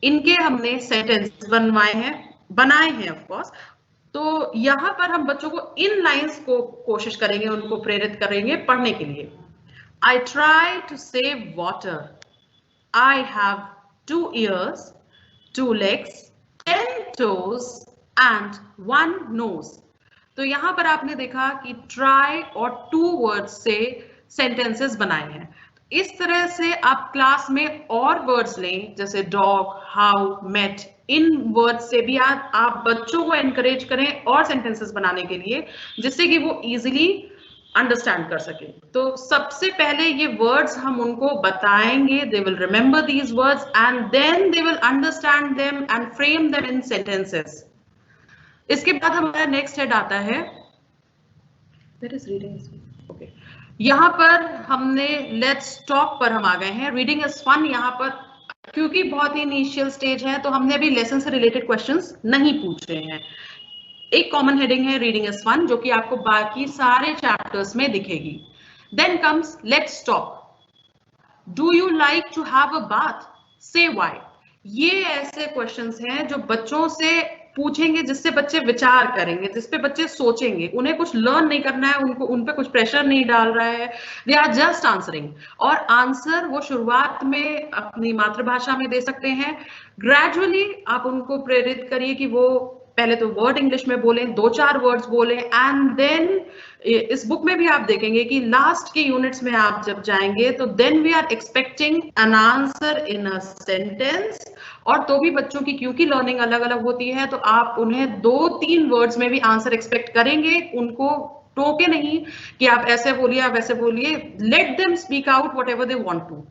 इनके हमने सेंटेंस बनाए हैं ऑफ कोर्स। तो यहाँ पर हम बच्चों को इन लाइंस को कोशिश करेंगे, उनको प्रेरित करेंगे पढ़ने के लिए। I try to save water. I have 2 ears, 2 legs, 10 toes and 1 nose. तो यहाँ पर आपने देखा कि try और 2 वर्ड्स से सेंटेंसेस बनाए हैं। इस तरह से आप क्लास में और वर्ड्स लें, जैसे डॉग, हाउ, मेट, इन वर्ड्स से भी आप बच्चों को एनकरेज करें और सेंटेंसेस बनाने के लिए, जिससे कि वो इजीली अंडरस्टैंड कर सके। तो सबसे पहले ये वर्ड्स हम उनको बताएंगे, they will remember these words and then they will understand them and frame them in sentences. इसके बाद हमारा नेक्स्ट हेड आता है, ओके, यहाँ पर हमने लेट्स टॉक पर हम आ गए हैं। रीडिंग इज फन, यहाँ पर क्योंकि बहुत ही इनिशियल स्टेज है तो हमने अभी लेसन से रिलेटेड क्वेश्चंस नहीं पूछे हैं। एक कॉमन हेडिंग है रीडिंग इज फन, जो कि आपको बाकी सारे चैप्टर्स में दिखेगी। Then comes let's talk. Do you like to have a bath, say why. ये ऐसे क्वेश्चंस हैं जो बच्चों से पूछेंगे, जिससे बच्चे विचार करेंगे, जिसपे बच्चे सोचेंगे। उन्हें कुछ लर्न नहीं करना है, उनको उन पे कुछ प्रेशर नहीं डाल रहा है, दे आर जस्ट आंसरिंग। और आंसर वो शुरुआत में अपनी मातृभाषा में दे सकते हैं। ग्रेजुअली आप उनको प्रेरित करिए कि वो पहले तो वर्ड इंग्लिश में बोलें, 2-4 वर्ड्स बोलें, एंड देन इस बुक में भी आप देखेंगे कि लास्ट के यूनिट्स में आप जब जाएंगे तो then we are expecting an answer in a sentence. और तो भी बच्चों की क्योंकि लर्निंग अलग अलग होती है, तो आप उन्हें 2-3 वर्ड्स में भी आंसर एक्सपेक्ट करेंगे। उनको टोके नहीं कि आप ऐसे बोलिए, आप वैसे बोलिए, let them speak out whatever they want to.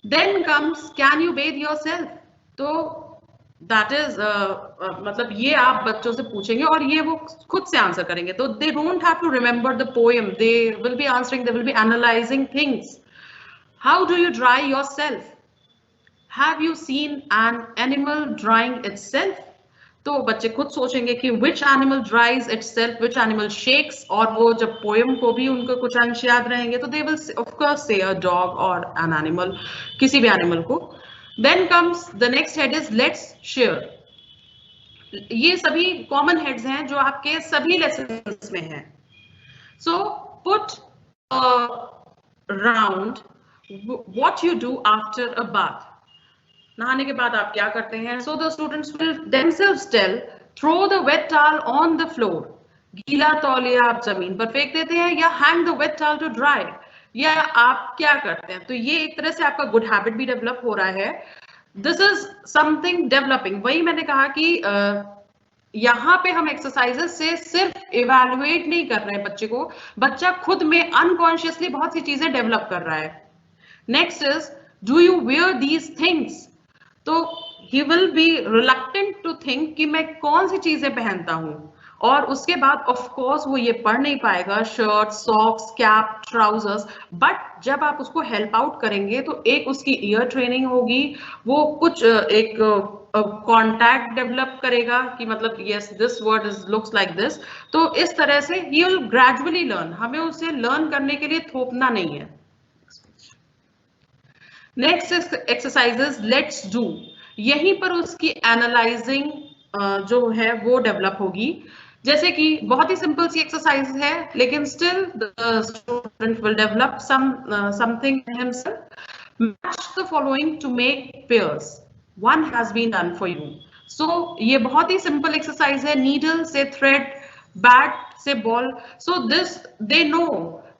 Then comes can you bathe yourself. तो दैट इज मतलब ये आप बच्चों से पूछेंगे और ये वो खुद से आंसर करेंगे। तो they don't have to remember the poem, they will be answering, they will be analysing things. How do you dry yourself, have you seen an animal drying itself. तो बच्चे खुद सोचेंगे कि which animal dries itself, which animal shakes, और वो जब पोएम को भी उनको कुछ अंश याद रहेंगे तो they will of course say a dog or an animal, किसी भी एनिमल को। Then comes the next head is let's share. ये सभी कॉमन हेड्स हैं जो आपके सभी लेसन्स में हैं। So put around what you do after a bath. नहाने के बाद आप क्या करते हैं? So the students will themselves tell, throw the wet towel on the floor. गीला तौलिया आप जमीन पर फेंक देते हैं, या hang the wet towel to dry. या आप क्या करते हैं? तो ये एक तरह से आपका गुड हैबिट भी डेवलप हो रहा है। This is something developing. वही मैंने कहा कि यहाँ पे हम एक्सरसाइजेस से सिर्फ इवैल्यूएट नहीं कर रहे हैं बच्चे को, बच्चा खुद में अनकॉन्शियसली बहुत सी चीजें डेवलप कर रहा है। Next is do you wear these things. तो he will be reluctant to think कि मैं कौन सी चीजें पहनता हूं, और उसके बाद ऑफ कोर्स वो ये पढ़ नहीं पाएगा shirt, socks, cap, trousers. But जब आप उसको हेल्प आउट करेंगे तो एक उसकी ईयर ट्रेनिंग होगी, वो कुछ एक कॉन्टैक्ट डेवलप करेगा कि मतलब yes this word is looks like this. तो इस तरह से ही विल ग्रेजुअली लर्न। हमें उसे लर्न करने के लिए थोपना नहीं है। Next exercises let's do. यहीं पर उसकी एनालाइजिंग जो है वो डेवलप होगी। जैसे कि बहुत ही सिंपल सी एक्सरसाइज है, लेकिन still the student will develop something himself. Match the following to make pairs, one has been done for you. So ये बहुत ही सिंपल एक्सरसाइज है। नीडल से थ्रेड, बैट से ball, so this they know.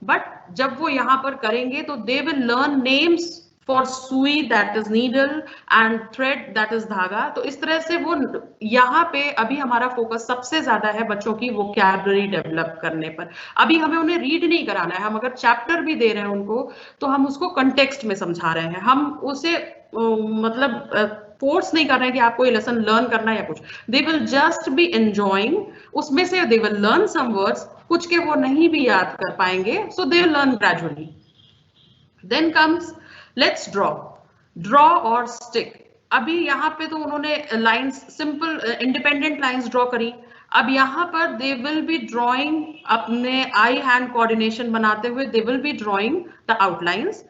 But जब वो यहाँ पर करेंगे तो they will learn names for सुई that is needle and thread that is धागा। तो इस तरह से वो यहाँ पे अभी हमारा फोकस सबसे ज्यादा है बच्चों की वोकैबुलरी डेवलप करने पर। अभी हमें उन्हें रीड नहीं कराना है, हम अगर चैप्टर भी दे रहे हैं उनको तो हम उसको कंटेक्स्ट में समझा रहे हैं, हम उसे मतलब फोर्स नहीं कर रहे हैं कि आपको ये लेसन लर्न करना है या कुछ. They will just be enjoying. उसमें से they will learn some words, कुछ के वो नहीं भी याद कर पाएंगे, so they will learn gradually. Then comes let's draw. Draw और स्टिक. अभी यहाँ पे तो उन्होंने lines simple independent lines draw करी. अब यहाँ पर दे विल बी ड्रॉइंग अपने आई हैंड कोऑर्डिनेशन बनाते हुए, they will be drawing the outlines.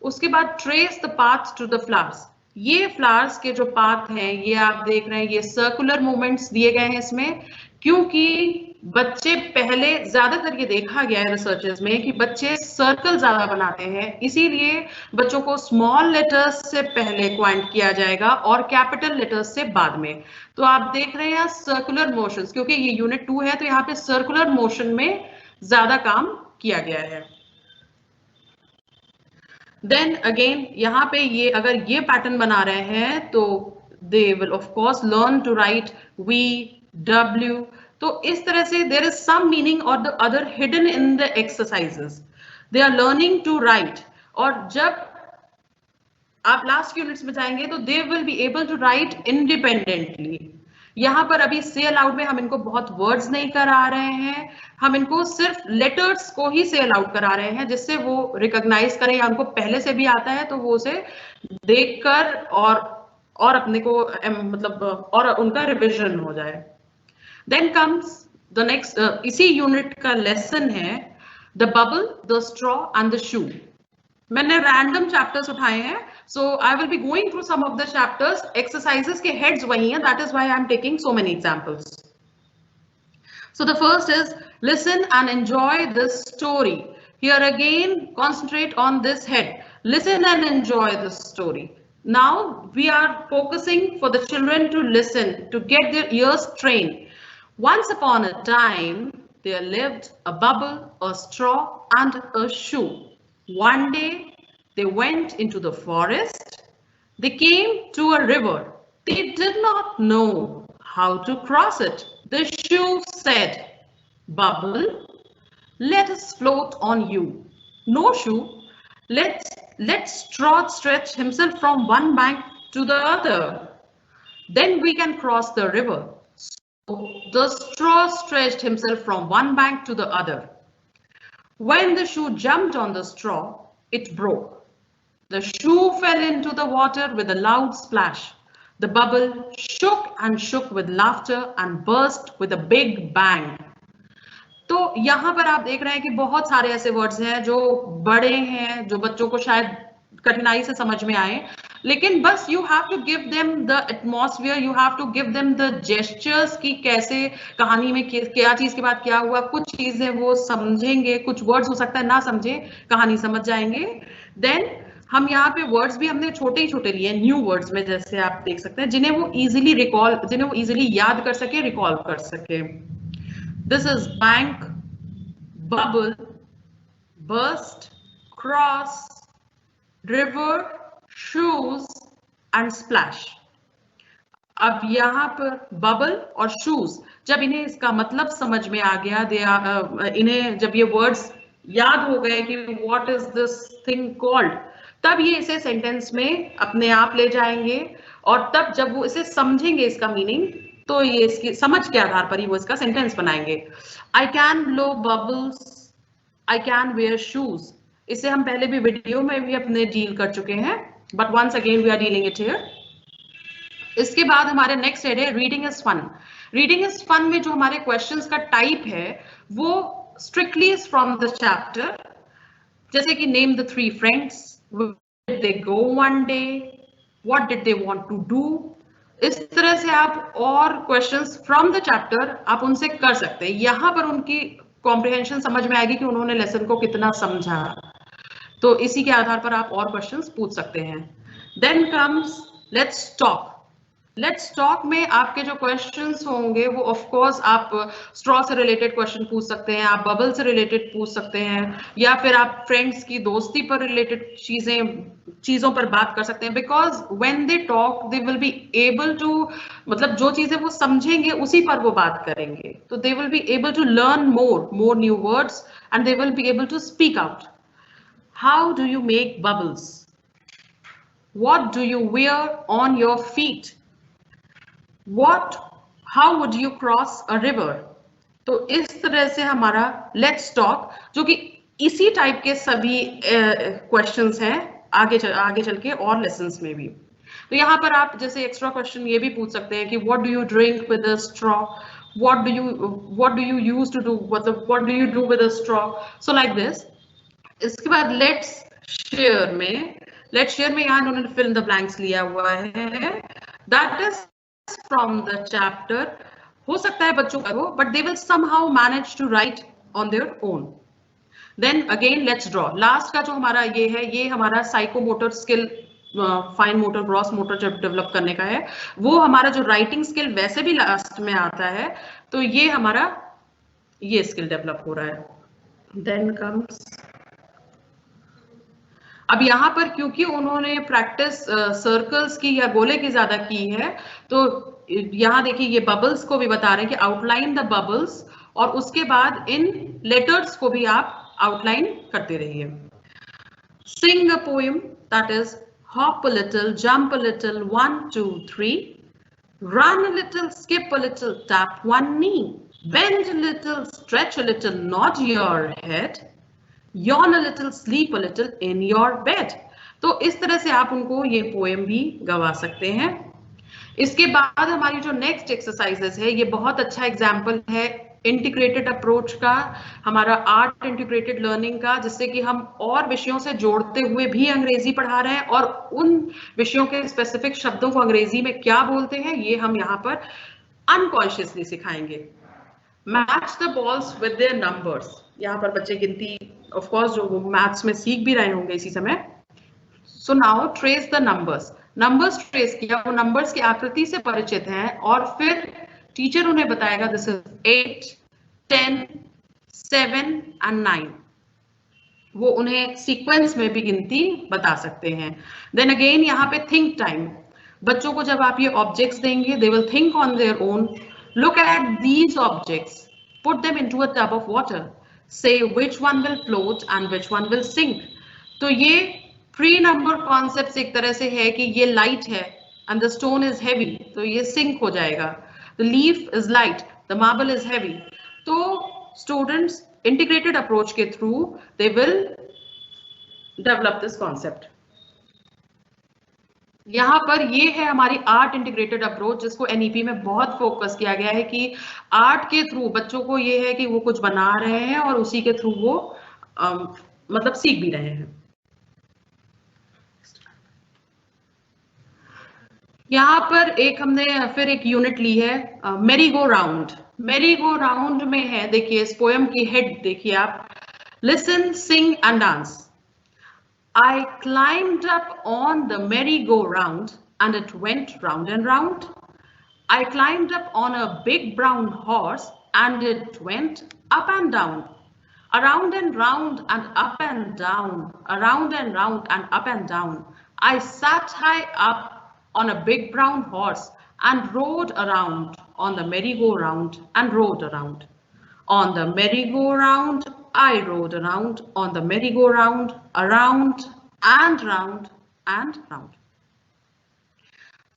उसके बाद trace the path to the flowers. ये फ्लावर्स के जो पाथ हैं, ये आप देख रहे हैं, ये सर्कुलर मूवमेंट्स दिए गए हैं इसमें, क्योंकि बच्चे पहले ज्यादातर ये देखा गया है रिसर्चेस में कि बच्चे सर्कल ज्यादा बनाते हैं, इसीलिए बच्चों को स्मॉल लेटर्स से पहले क्वांट किया जाएगा और कैपिटल लेटर्स से बाद में. तो आप देख रहे हैं सर्कुलर मोशंस, क्योंकि ये यूनिट 2 है तो यहाँ पे सर्कुलर मोशन में ज्यादा काम किया गया है. देन अगेन यहाँ पे ये अगर ये पैटर्न बना रहे हैं तो they will of course learn to write V W. तो इस तरह से देयर इज सम मीनिंग और the other hidden in the exercises. They are learning to write. और जब आप लास्ट यूनिट्स में जाएंगे तो they will be able to write independently. यहाँ पर अभी से अलाउड में हम इनको बहुत वर्ड्स नहीं करा रहे हैं, हम इनको सिर्फ लेटर्स को ही से अलाउड करा रहे हैं, जिससे वो रिकॉग्नाइज करें या उनको पहले से भी आता है तो वो उसे देखकर और अपने को मतलब और उनका रिविजन हो जाए. देन कम्स द नेक्स्ट, इसी यूनिट का लेसन है the bubble, the straw and the shoe. मैंने रैंडम चैप्टर्स उठाए हैं, so I will be going through some of the chapters. Exercises के heads वही हैं, that is why I am taking so many examples. So the first is listen and enjoy this story. Here again, concentrate on this head. Listen and enjoy this story. Now we are focusing for the children to listen, to get their ears trained. Once upon a time, there lived a bubble, a straw, and a shoe. One day, they went into the forest. They came to a river. They did not know how to cross it. The shoe said, "Bubble, let us float on you." No, shoe, let straw stretch himself from one bank to the other. Then we can cross the river. So the straw stretched himself from one bank to the other. When the shoe jumped on the straw, it broke. The shoe fell into the water with a loud splash. The bubble shook and shook with laughter and burst with a big bang. तो यहाँ पर आप देख रहे हैं कि बहुत सारे ऐसे वर्ड्स हैं जो बड़े हैं, जो बच्चों को शायद कठिनाई से समझ में आए, लेकिन बस you have to give them the atmosphere, you have to give them the gestures कि कैसे कहानी में क्या चीज के बाद क्या हुआ. कुछ चीजें वो समझेंगे, कुछ वर्ड्स हो सकता है ना समझे, कहानी समझ जाएंगे. देन हम यहाँ पे वर्ड्स भी हमने छोटे ही छोटे लिए, न्यू वर्ड्स में, जैसे आप देख सकते हैं, जिन्हें वो इजीली याद कर सके, रिकॉल कर सके. This is bank, bubble, burst, cross, river, shoes and splash. अब यहाँ पर बबल और शूज, जब इन्हें इसका मतलब समझ में आ गया, इन्हें जब ये वर्ड्स याद हो गए कि what is this thing called, तब ये इसे सेंटेंस में अपने आप ले जाएंगे. और तब जब वो इसे समझेंगे इसका मीनिंग, तो ये इसकी समझ के आधार पर ही वो इसका सेंटेंस बनाएंगे. I can blow bubbles, I can wear shoes. इसे हम पहले भी वीडियो में भी अपने डील कर चुके हैं, but once again we are dealing it here. इसके बाद हमारे नेक्स्ट हेड है reading is fun. Reading is fun में जो हमारे क्वेश्चंस का टाइप है वो strictly is from the chapter, जैसे कि name the 3 friends, where did they go one day, what did they want to do. इस तरह से आप और क्वेश्चंस फ्रॉम द चैप्टर आप उनसे कर सकते हैं. यहाँ पर उनकी कॉम्प्रिहेंशन समझ में आएगी कि उन्होंने लेसन को कितना समझा, तो इसी के आधार पर आप और क्वेश्चंस पूछ सकते हैं. Then comes let's talk. Let's talk में आपके जो क्वेश्चंस होंगे वो ऑफ कोर्स आप स्ट्रॉ से रिलेटेड क्वेश्चन पूछ सकते हैं, आप बबल से रिलेटेड पूछ सकते हैं, या फिर आप फ्रेंड्स की दोस्ती पर रिलेटेड चीजों पर बात कर सकते हैं. Because when they talk they will be able to, मतलब जो चीजें वो समझेंगे उसी पर वो बात करेंगे, तो they will be able to learn more new words and they will be able to speak out. How do you make bubbles? What do you wear on your feet? How would you cross a river? तो इस तरह से हमारा लेट्स टॉक, जो कि इसी टाइप के सभी क्वेश्चंस हैं आगे चल के और लेसन्स में भी। तो यहाँ पर आप जैसे एक्स्ट्रा क्वेश्चन ये भी पूछ सकते हैं कि what do you drink with a straw, what do you use to do, मतलब what do you do with a straw, so like this. इसके बाद लेट्स शेयर में यहाँ इन्होंने फिल इन द ब्लैंक्स लिया हुआ है, that is from the chapter. हो सकता है बच्चों का हो, but they will somehow manage to write on their own. Then again let's draw. Last का जो हमारा ये है, ये हमारा psychomotor skill, fine motor, gross motor जब डेवलप करने का है, वो हमारा जो राइटिंग स्किल वैसे भी लास्ट में आता है, तो ये हमारा ये स्किल डेवलप हो रहा है। देन कम्स, अब यहाँ पर क्योंकि उन्होंने प्रैक्टिस सर्कल्स की या गोले की ज्यादा की है, तो यहाँ देखिए ये बबल्स को भी बता रहे हैं कि आउटलाइन द बबल्स, और उसके बाद इन लेटर्स को भी आप आउटलाइन करते रहिए। Sing a poem, that is hop a little, jump a little, 1, 2, 3. Run a little, skip a little, tap one knee. Bend a little, stretch a little, nod your head. Yawn a little, sleep a little in your bed. तो इस तरह से आप उनको ये पोएम भी गवा सकते हैं। इसके बाद हमारी जो नेक्स्ट एक्सरसाइजेस है, ये बहुत अच्छा एग्जाम्पल है इंटीग्रेटेड अप्रोच का, हमारा आर्ट इंटीग्रेटेड लर्निंग का, जिससे कि हम और विषयों से जोड़ते हुए भी अंग्रेजी पढ़ा रहे हैं, और उन विषयों के स्पेसिफिक शब्दों को अंग्रेजी में क्या बोलते हैं ये हम यहाँ पर अनकॉन्शियसली सिखाएंगे। Match the balls with their numbers. यहाँ पर बच्चे गिनती ऑफ कोर्स जो मैथ्स में सीख भी रहे होंगे इसी समय। So now trace the numbers. Numbers trace किया, वो नंबर्स की आकृति से परिचित हैं, और फिर टीचर उन्हें बताएगा दिस इज 8, 10, 7 एंड 9। वो उन्हें सीक्वेंस में भी गिनती बता सकते हैं। देन अगेन यहाँ पे थिंक टाइम। बच्चों को जब आप ये ऑब्जेक्ट्स देंगे, they will think on their own. Look at these objects, put them into a tub of water, say which one will float and which one will sink. तो ये प्री नंबर कॉन्सेप्ट एक तरह से है कि ये लाइट है and the stone is heavy, तो ये सिंक हो जाएगा। The leaf is light, the marble is heavy. तो स्टूडेंट्स इंटीग्रेटेड अप्रोच के through they will develop this concept. यहाँ पर ये है हमारी आर्ट इंटीग्रेटेड अप्रोच, जिसको एनईपी में बहुत फोकस किया गया है कि आर्ट के थ्रू बच्चों को ये है कि वो कुछ बना रहे हैं और उसी के थ्रू वो मतलब सीख भी रहे हैं। यहाँ पर एक हमने फिर एक यूनिट ली है, मेरी गो राउंड। मेरी गो राउंड में है, देखिए इस पोएम की हेड देखिए आप, listen, sing and dance. I climbed up on the merry-go-round and it went round and round. I climbed up on a big brown horse and it went up and down. Around and round and up and down, around and round and up and down. I sat high up on a big brown horse and rode around on the merry-go-round and rode around. On the merry-go-round, I rode around on the merry-go-round, around and round and round.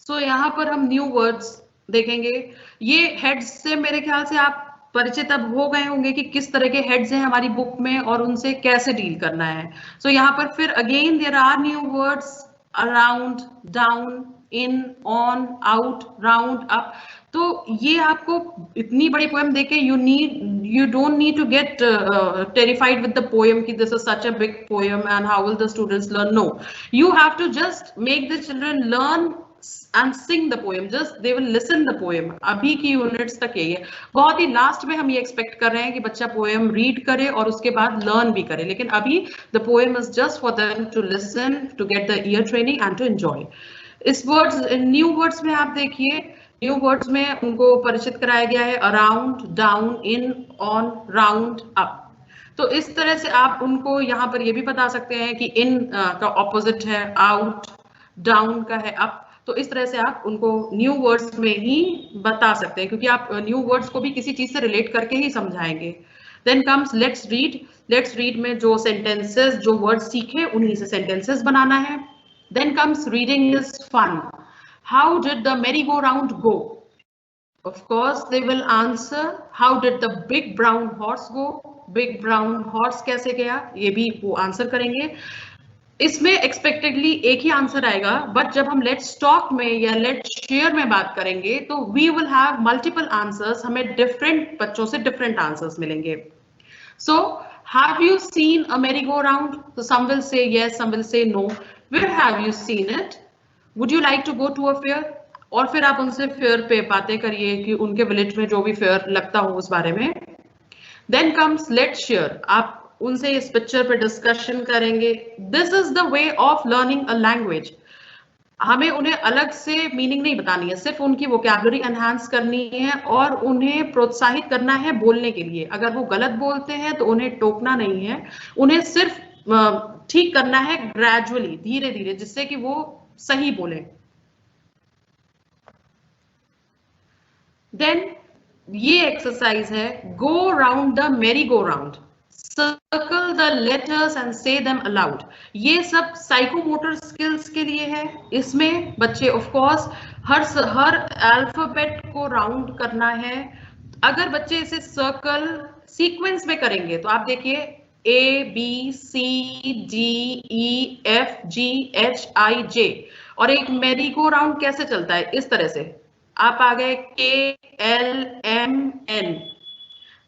So यहाँ पर हम न्यू वर्ड्स देखेंगे। ये हेड्स से मेरे ख्याल से आप परिचित अब हो गए होंगे कि किस तरह के हेड्स हैं हमारी बुक में और उनसे कैसे डील करना है। So यहाँ पर फिर again there are new words, around, down, in, on, out, round, up. तो ये आपको इतनी बड़ी पोएम देके you don't need to get terrified with the poem कि this is such a big poem and how will the students learn. No, you have to just make the children learn and sing the poem. Just they will listen the poem. अभी की यूनिट्स तक यही है। बहुत ही लास्ट में हम ये एक्सपेक्ट कर रहे हैं कि बच्चा पोएम रीड करे और उसके बाद लर्न भी करे, लेकिन अभी the poem is just for them to listen, to get the ear training and to enjoy. इस वर्ड्स, न्यू वर्ड्स में आप देखिए, न्यू वर्ड्स में उनको परिचित कराया गया है around, down, in, on, round, up. तो इस तरह से आप उनको यहाँ पर ये भी बता सकते हैं कि इन का ऑपोजिट है आउट, डाउन का है अप। तो इस तरह से आप उनको न्यू वर्ड्स में ही बता सकते हैं, क्योंकि आप न्यू वर्ड्स को भी किसी चीज से रिलेट करके ही समझाएंगे। Then comes let's read. Let's read में जो सेंटेंसेस, जो वर्ड सीखे उन्हीं से सेंटेंसेस बनाना है। Then comes reading is fun. How did the merry-go-round go? Of course, they will answer, how did the big brown horse go? Big brown horse कैसे गया? ये भी वो आंसर करेंगे. इसमें एक्सपेक्टेडली एक ही आंसर आएगा, बट जब हम लेट्स टॉक में या लेट्स शेयर में बात करेंगे तो we will have multiple answers, हमें डिफरेंट बच्चों से डिफरेंट आंसर्स मिलेंगे. So have you seen a merry go round? तो some will say yes, some will say no. Where have you seen it? Would you like to go to a fair? और फिर आप उनसे फेयर पे बातें करिए कि उनके विलेज में जो भी फेयर लगता हो उस बारे में. Then comes let's share. आप उनसे इस पिक्चर पे डिस्कशन करेंगे. This is the way of learning a language. हमें उन्हें अलग से मीनिंग नहीं बतानी है, सिर्फ उनकी वोकैबुलरी एनहांस करनी है और उन्हें प्रोत्साहित करना है बोलने के लिए. अगर वो गलत बोलते हैं तो उन्हें टोकना नहीं है, उन्हें सिर्फ ठीक करना है ग्रेजुअली, धीरे धीरे, जिससे कि वो सही बोले. देन ये एक्सरसाइज है गो राउंड द मेरी go round. Circle the letters and say them aloud. ये सब साइकोमोटर स्किल्स के लिए है. इसमें बच्चे ऑफ कोर्स हर अल्फाबेट को राउंड करना है. अगर बच्चे इसे सर्कल सीक्वेंस में करेंगे तो आप देखिए A B C D E F G H I J, और एक मेरी गो राउंड कैसे चलता है इस तरह से. आप आ गए K L M N.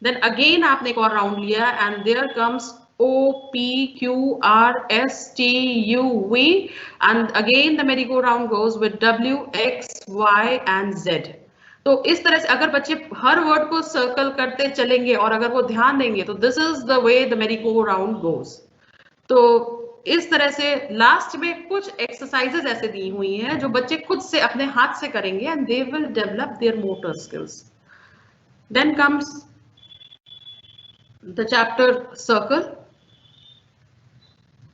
Then again आपने एक और राउंड लिया and there comes O P Q R S T U V, and again the merry go round goes with W X Y and Z. तो इस तरह से अगर बच्चे हर वर्ड को सर्कल करते चलेंगे और अगर वो ध्यान देंगे तो this is the way the मेरी गो राउंड गोज. तो इस तरह से लास्ट में कुछ एक्सरसाइजेस ऐसे दी हुई हैं जो बच्चे खुद से अपने हाथ से करेंगे and they will develop their motor skills. Then comes the chapter circle.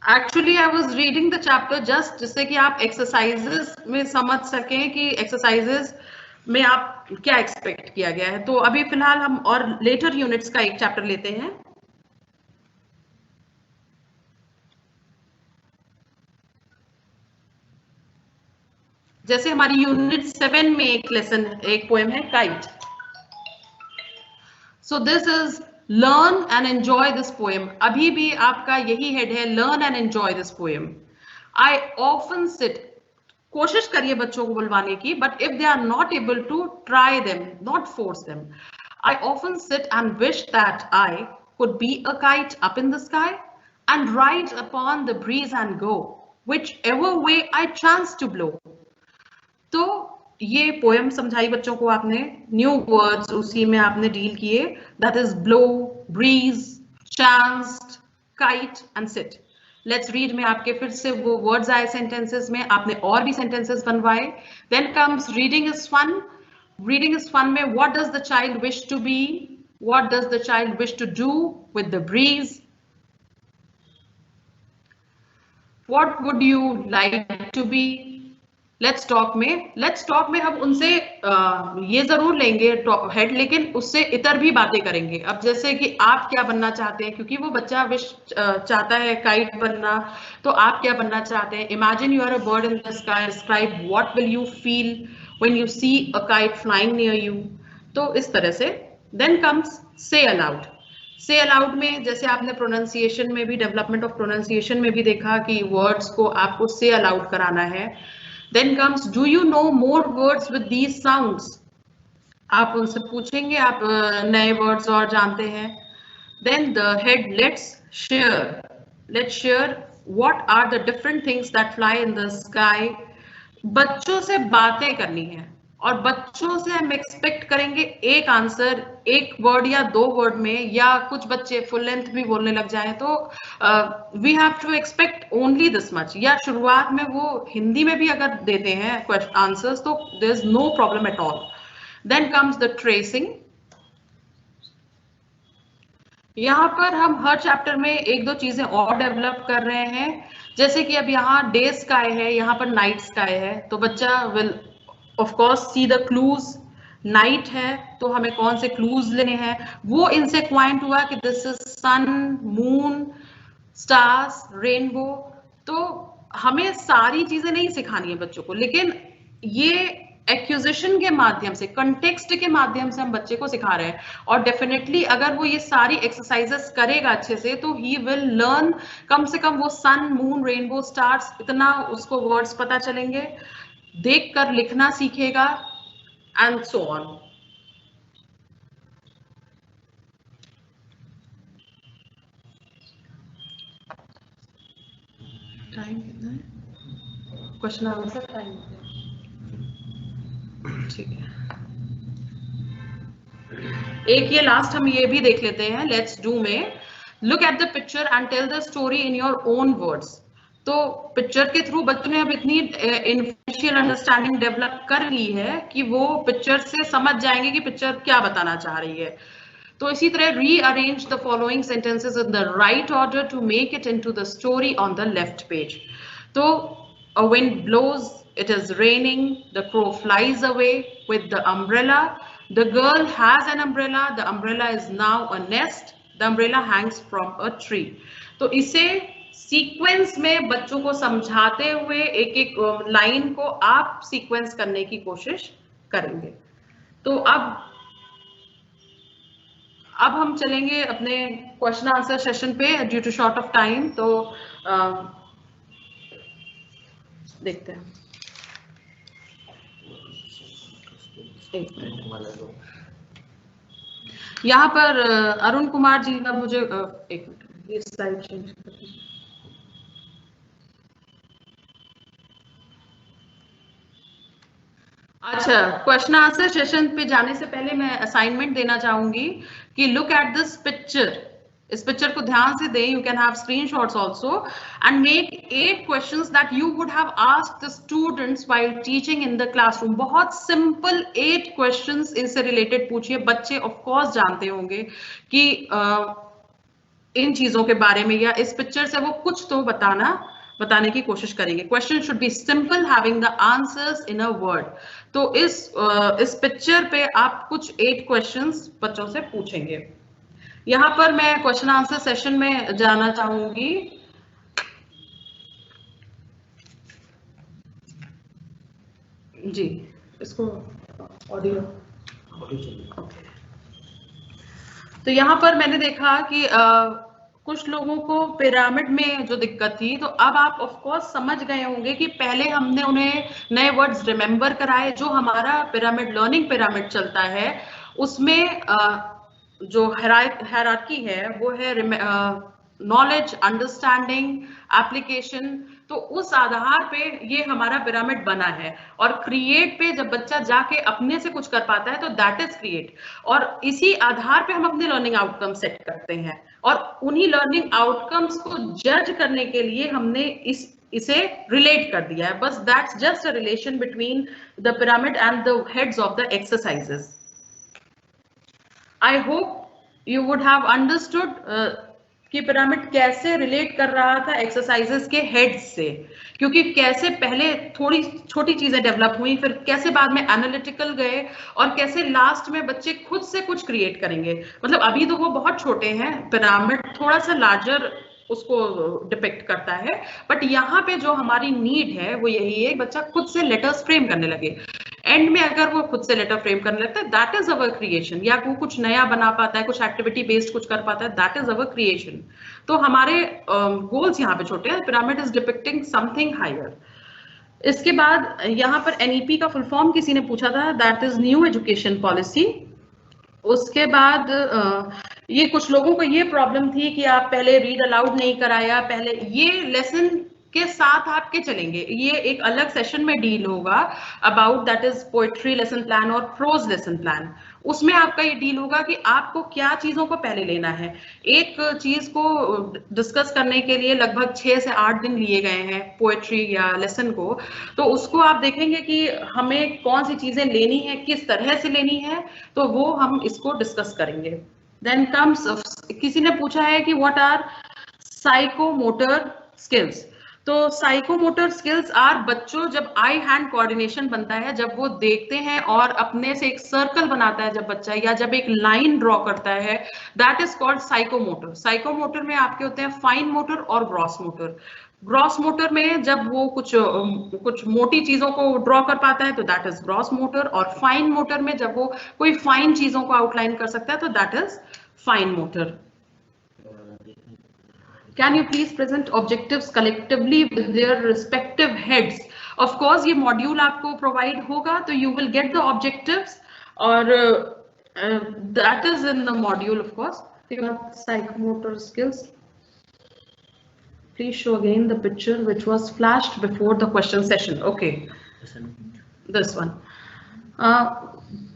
Actually I was reading the chapter just जिससे कि आप exercises में समझ सकें कि exercises में आप क्या expect किया गया है. तो अभी फिलहाल हम और later units का एक chapter लेते हैं. जैसे हमारी unit 7 में एक lesson, एक poem है kite. So this is learn and enjoy this poem. अभी भी आपका यही हेड है, learn and enjoy this poem. I often sit. कोशिश करिए बच्चों को बुलवाने की, but if they are not able to, try them, not force them. I often sit and wish that I could be a kite up in the sky and ride upon the breeze and go, whichever way I chance to blow. तो ये पोएम समझाई बच्चों को आपने, न्यू वर्ड्स उसी में आपने डील किए. That is blow, breeze, chanced, kite and sit. Let's read में आपके फिर से वो वर्ड्स आए सेंटेंसेस में, आपने और भी सेंटेंसेस बनवाए. Then comes reading is fun. Reading is fun में what does the child wish to be, what does the child wish to do with the breeze, what would you like to be. Let's talk में हम उनसे ये जरूर लेंगे हेड, लेकिन उससे इतर भी बातें करेंगे. अब जैसे कि आप क्या बनना चाहते हैं, क्योंकि वो बच्चा विश चाहता है काइट बनना, तो आप क्या बनना चाहते हैं. Imagine you are a bird in the sky, describe what will you feel when you see a kite flying near you. तो इस तरह से. Then comes say aloud. Say aloud में जैसे आपने प्रोनाउंसिएशन में भी, डेवलपमेंट ऑफ प्रोनाउंसिएशन में भी देखा कि वर्ड्स को आपको से अलाउड कराना है. Then comes, do you know more words with these sounds? आप उनसे पूछेंगे आप नए वर्ड्स और जानते हैं. Then the head, let's share what are the different things that fly in the sky. बच्चों से बातें करनी है और बच्चों से हम एक्सपेक्ट करेंगे एक आंसर एक वर्ड या दो वर्ड में, या कुछ बच्चे फुल लेंथ भी बोलने लग जाए तो we have to expect only this much. या शुरुआत में वो हिंदी में भी अगर देते हैं आंसर्स तो there is no problem at all. Then comes the tracing. यहाँ पर हम हर चैप्टर में एक दो चीजें और डेवलप कर रहे हैं. जैसे कि अब यहाँ डे स्काई है, यहाँ पर नाइट स्काई है, तो बच्चा will of course see the clues. Night है तो हमें कौन से क्लूज लेने हैं, वो इनसे क्वाइंट हुआ कि this is sun, moon, stars, rainbow. तो हमें सारी चीजें नहीं सिखानी है बच्चों को, लेकिन ये एक्यूजिशन के माध्यम से, कंटेक्स्ट के माध्यम से हम बच्चे को सिखा रहे हैं। और डेफिनेटली अगर वो ये सारी एक्सरसाइजेस करेगा अच्छे से तो ही विल लर्न, कम से कम वो सन, मून, रेनबो, स्टार्स, इतना उसको वर्ड्स पता चलेंगे, देख कर लिखना सीखेगा एंड सो ऑन। टाइम कितना है? क्वेश्चन आंसर टाइम, ठीक है। एक ये लास्ट हम ये भी देख लेते हैं, लेट्स डू में look at the picture and tell the story in your own words. तो पिक्चर के थ्रू बच्चों ने अब इतनी इनिशियल अंडरस्टैंडिंग डेवलप कर ली है कि वो पिक्चर से समझ जाएंगे कि पिक्चर क्या बताना चाह रही है। तो इसी तरह rearrange the following sentences in the right order to make it into the story on the left page. तो a wind blows, it is raining, the crow flies away with the umbrella, the girl has an umbrella, the umbrella is now a nest, the umbrella hangs from a tree। तो इसे सीक्वेंस में बच्चों को समझाते हुए एक एक लाइन को आप सीक्वेंस करने की कोशिश करेंगे। तो अब हम चलेंगे अपने क्वेश्चन आंसर सेशन पे due to short of time. तो देखते हैं, यहाँ पर अरुण कुमार जी का मुझे एक मिनट, ये स्लाइड चेंज कर दीजिए। अच्छा, क्वेश्चन आंसर सेशन पे जाने से पहले मैं असाइनमेंट देना चाहूंगी कि लुक एट दिस पिक्चर, इस पिक्चर को ध्यान से दें। You can have screenshots also and make 8 questions that you would have asked the students while teaching in the classroom. बहुत सिंपल 8 क्वेश्चंस इनसे रिलेटेड पूछिए। बच्चे ऑफ कोर्स जानते होंगे कि इन चीजों के बारे में, या इस पिक्चर से वो कुछ तो बताने की कोशिश करेंगे। Question should be simple, having the answers in a word. तो इस पिक्चर पे आप कुछ 8 क्वेश्चंस बच्चों से पूछेंगे। यहाँ पर मैं क्वेश्चन आंसर सेशन में जाना चाहूंगी। जी, इसको ऑडियो ओके। तो यहाँ पर मैंने देखा कि कुछ लोगों को पिरामिड में जो दिक्कत थी, तो अब आप ऑफ कोर्स समझ गए होंगे कि पहले हमने उन्हें नए वर्ड्स रिमेंबर कराए। जो हमारा पिरामिड, लर्निंग पिरामिड चलता है, उसमें जो हायरार्की है वो है नॉलेज, अंडरस्टैंडिंग, एप्लीकेशन। तो उस आधार पे ये हमारा पिरामिड बना है। और क्रिएट पे जब बच्चा जाके अपने से कुछ कर पाता है तो दैट इज क्रिएट। और इसी आधार पे हम अपने लर्निंग आउटकम सेट करते हैं, और उन्हीं लर्निंग आउटकम्स को जज करने के लिए हमने इसे रिलेट कर दिया है। बस that's just a relation between the pyramid and the heads of the exercises. I hope you would have understood कि पिरामिड कैसे रिलेट कर रहा था एक्सरसाइजेस के हेड्स से, क्योंकि कैसे पहले थोड़ी छोटी चीजें डेवलप हुई, फिर कैसे बाद में एनालिटिकल गए, और कैसे लास्ट में बच्चे खुद से कुछ क्रिएट करेंगे। मतलब अभी तो वो बहुत छोटे हैं, पिरामिड थोड़ा सा लार्जर उसको डिपिक्ट करता है, बट यहाँ पे जो हमारी नीड है वो यही है, बच्चा खुद से लेटर्स फ्रेम करने लगे। एंड में अगर वो खुद से लेटर फ्रेम करने लगता है, दैट इज अवर क्रिएशन। या वो कुछ नया बना पाता है, कुछ एक्टिविटी बेस्ड कुछ कर पाता है, दैट इज अवर क्रिएशन। तो हमारे गोल्स यहाँ पे छोटे हैं। Pyramid is depicting something higher. इसके बाद यहाँ पर एनईपी का फुल फॉर्म किसी ने पूछा था, that is new education policy. उसके बाद ये कुछ लोगों को ये प्रॉब्लम थी कि आप पहले रीड अलाउड नहीं कराया। पहले ये लेसन के साथ आपके चलेंगे, ये एक अलग सेशन में डील होगा about that is poetry lesson plan और प्रोज लेसन प्लान। उसमें आपका ये डील होगा कि आपको क्या चीजों को पहले लेना है। एक चीज को डिस्कस करने के लिए लगभग 6 से 8 दिन लिए गए हैं पोएट्री या लेसन को। तो उसको आप देखेंगे कि हमें कौन सी चीजें लेनी है, किस तरह से लेनी है, तो वो हम इसको डिस्कस करेंगे। देन कम्स, किसी ने पूछा है कि व्हाट आर साइकोमोटर स्किल्स। तो साइकोमोटर स्किल्स आर बच्चों जब आई हैंड कोऑर्डिनेशन बनता है, जब वो देखते हैं और अपने से एक सर्कल बनाता है जब बच्चा, या जब एक लाइन ड्रॉ करता है, that is called psychomotor. Psychomotor में आपके होते हैं फाइन मोटर और ग्रॉस मोटर। ग्रॉस मोटर में जब वो कुछ मोटी चीजों को ड्रॉ कर पाता है तो दैट इज ग्रॉस मोटर, और फाइन मोटर में जब वो कोई फाइन चीजों को आउटलाइन कर सकता है तो that is fine motor. Can you please present objectives collectively with their respective heads? Of course, ये module आपको provide होगा, तो you will get the objectives, और that is in the module, of course. You have psychomotor skills. Please show again the picture which was flashed before the question session. Okay, this one.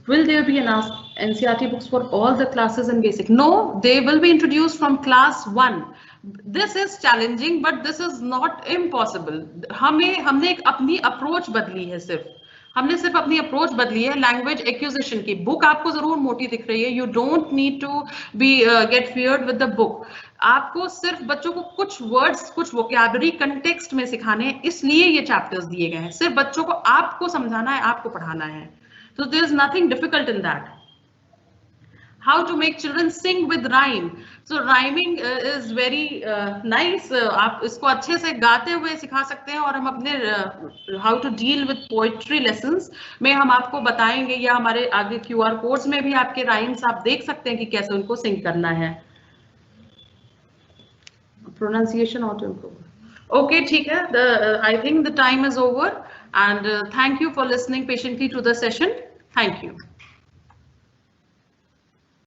Will there be enough NCERT books for all the classes in basic? No, they will be introduced from class 1. This is challenging, but this is not impossible. हमने एक अपनी अप्रोच बदली है, हमने सिर्फ अपनी अप्रोच बदली है। लैंग्वेज एक्विजिशन की बुक आपको जरूर मोटी दिख रही है, you don't need to be get feared with the book. आपको सिर्फ बच्चों को कुछ वर्ड्स, कुछ वोकैबुलरी कंटेक्स्ट में सिखाने हैं, इसलिए ये चैप्टर्स दिए गए हैं। सिर्फ बच्चों को आपको समझाना है, आपको पढ़ाना है। So there is nothing difficult in that. How to make children sing with rhyme? So rhyming is very nice. आप इसको अच्छे से गाते हुए सिखा सकते हैं, और हम अपने how to deal with poetry lessons में हम आपको बताएंगे, या हमारे आगे QR कोड्स में भी आपके rhymes आप देख सकते हैं कि कैसे उनको सिंग करना है। Pronunciation ought to improve. Okay, ठीक है. I think the time is over, and thank you for listening patiently to the session. Thank you.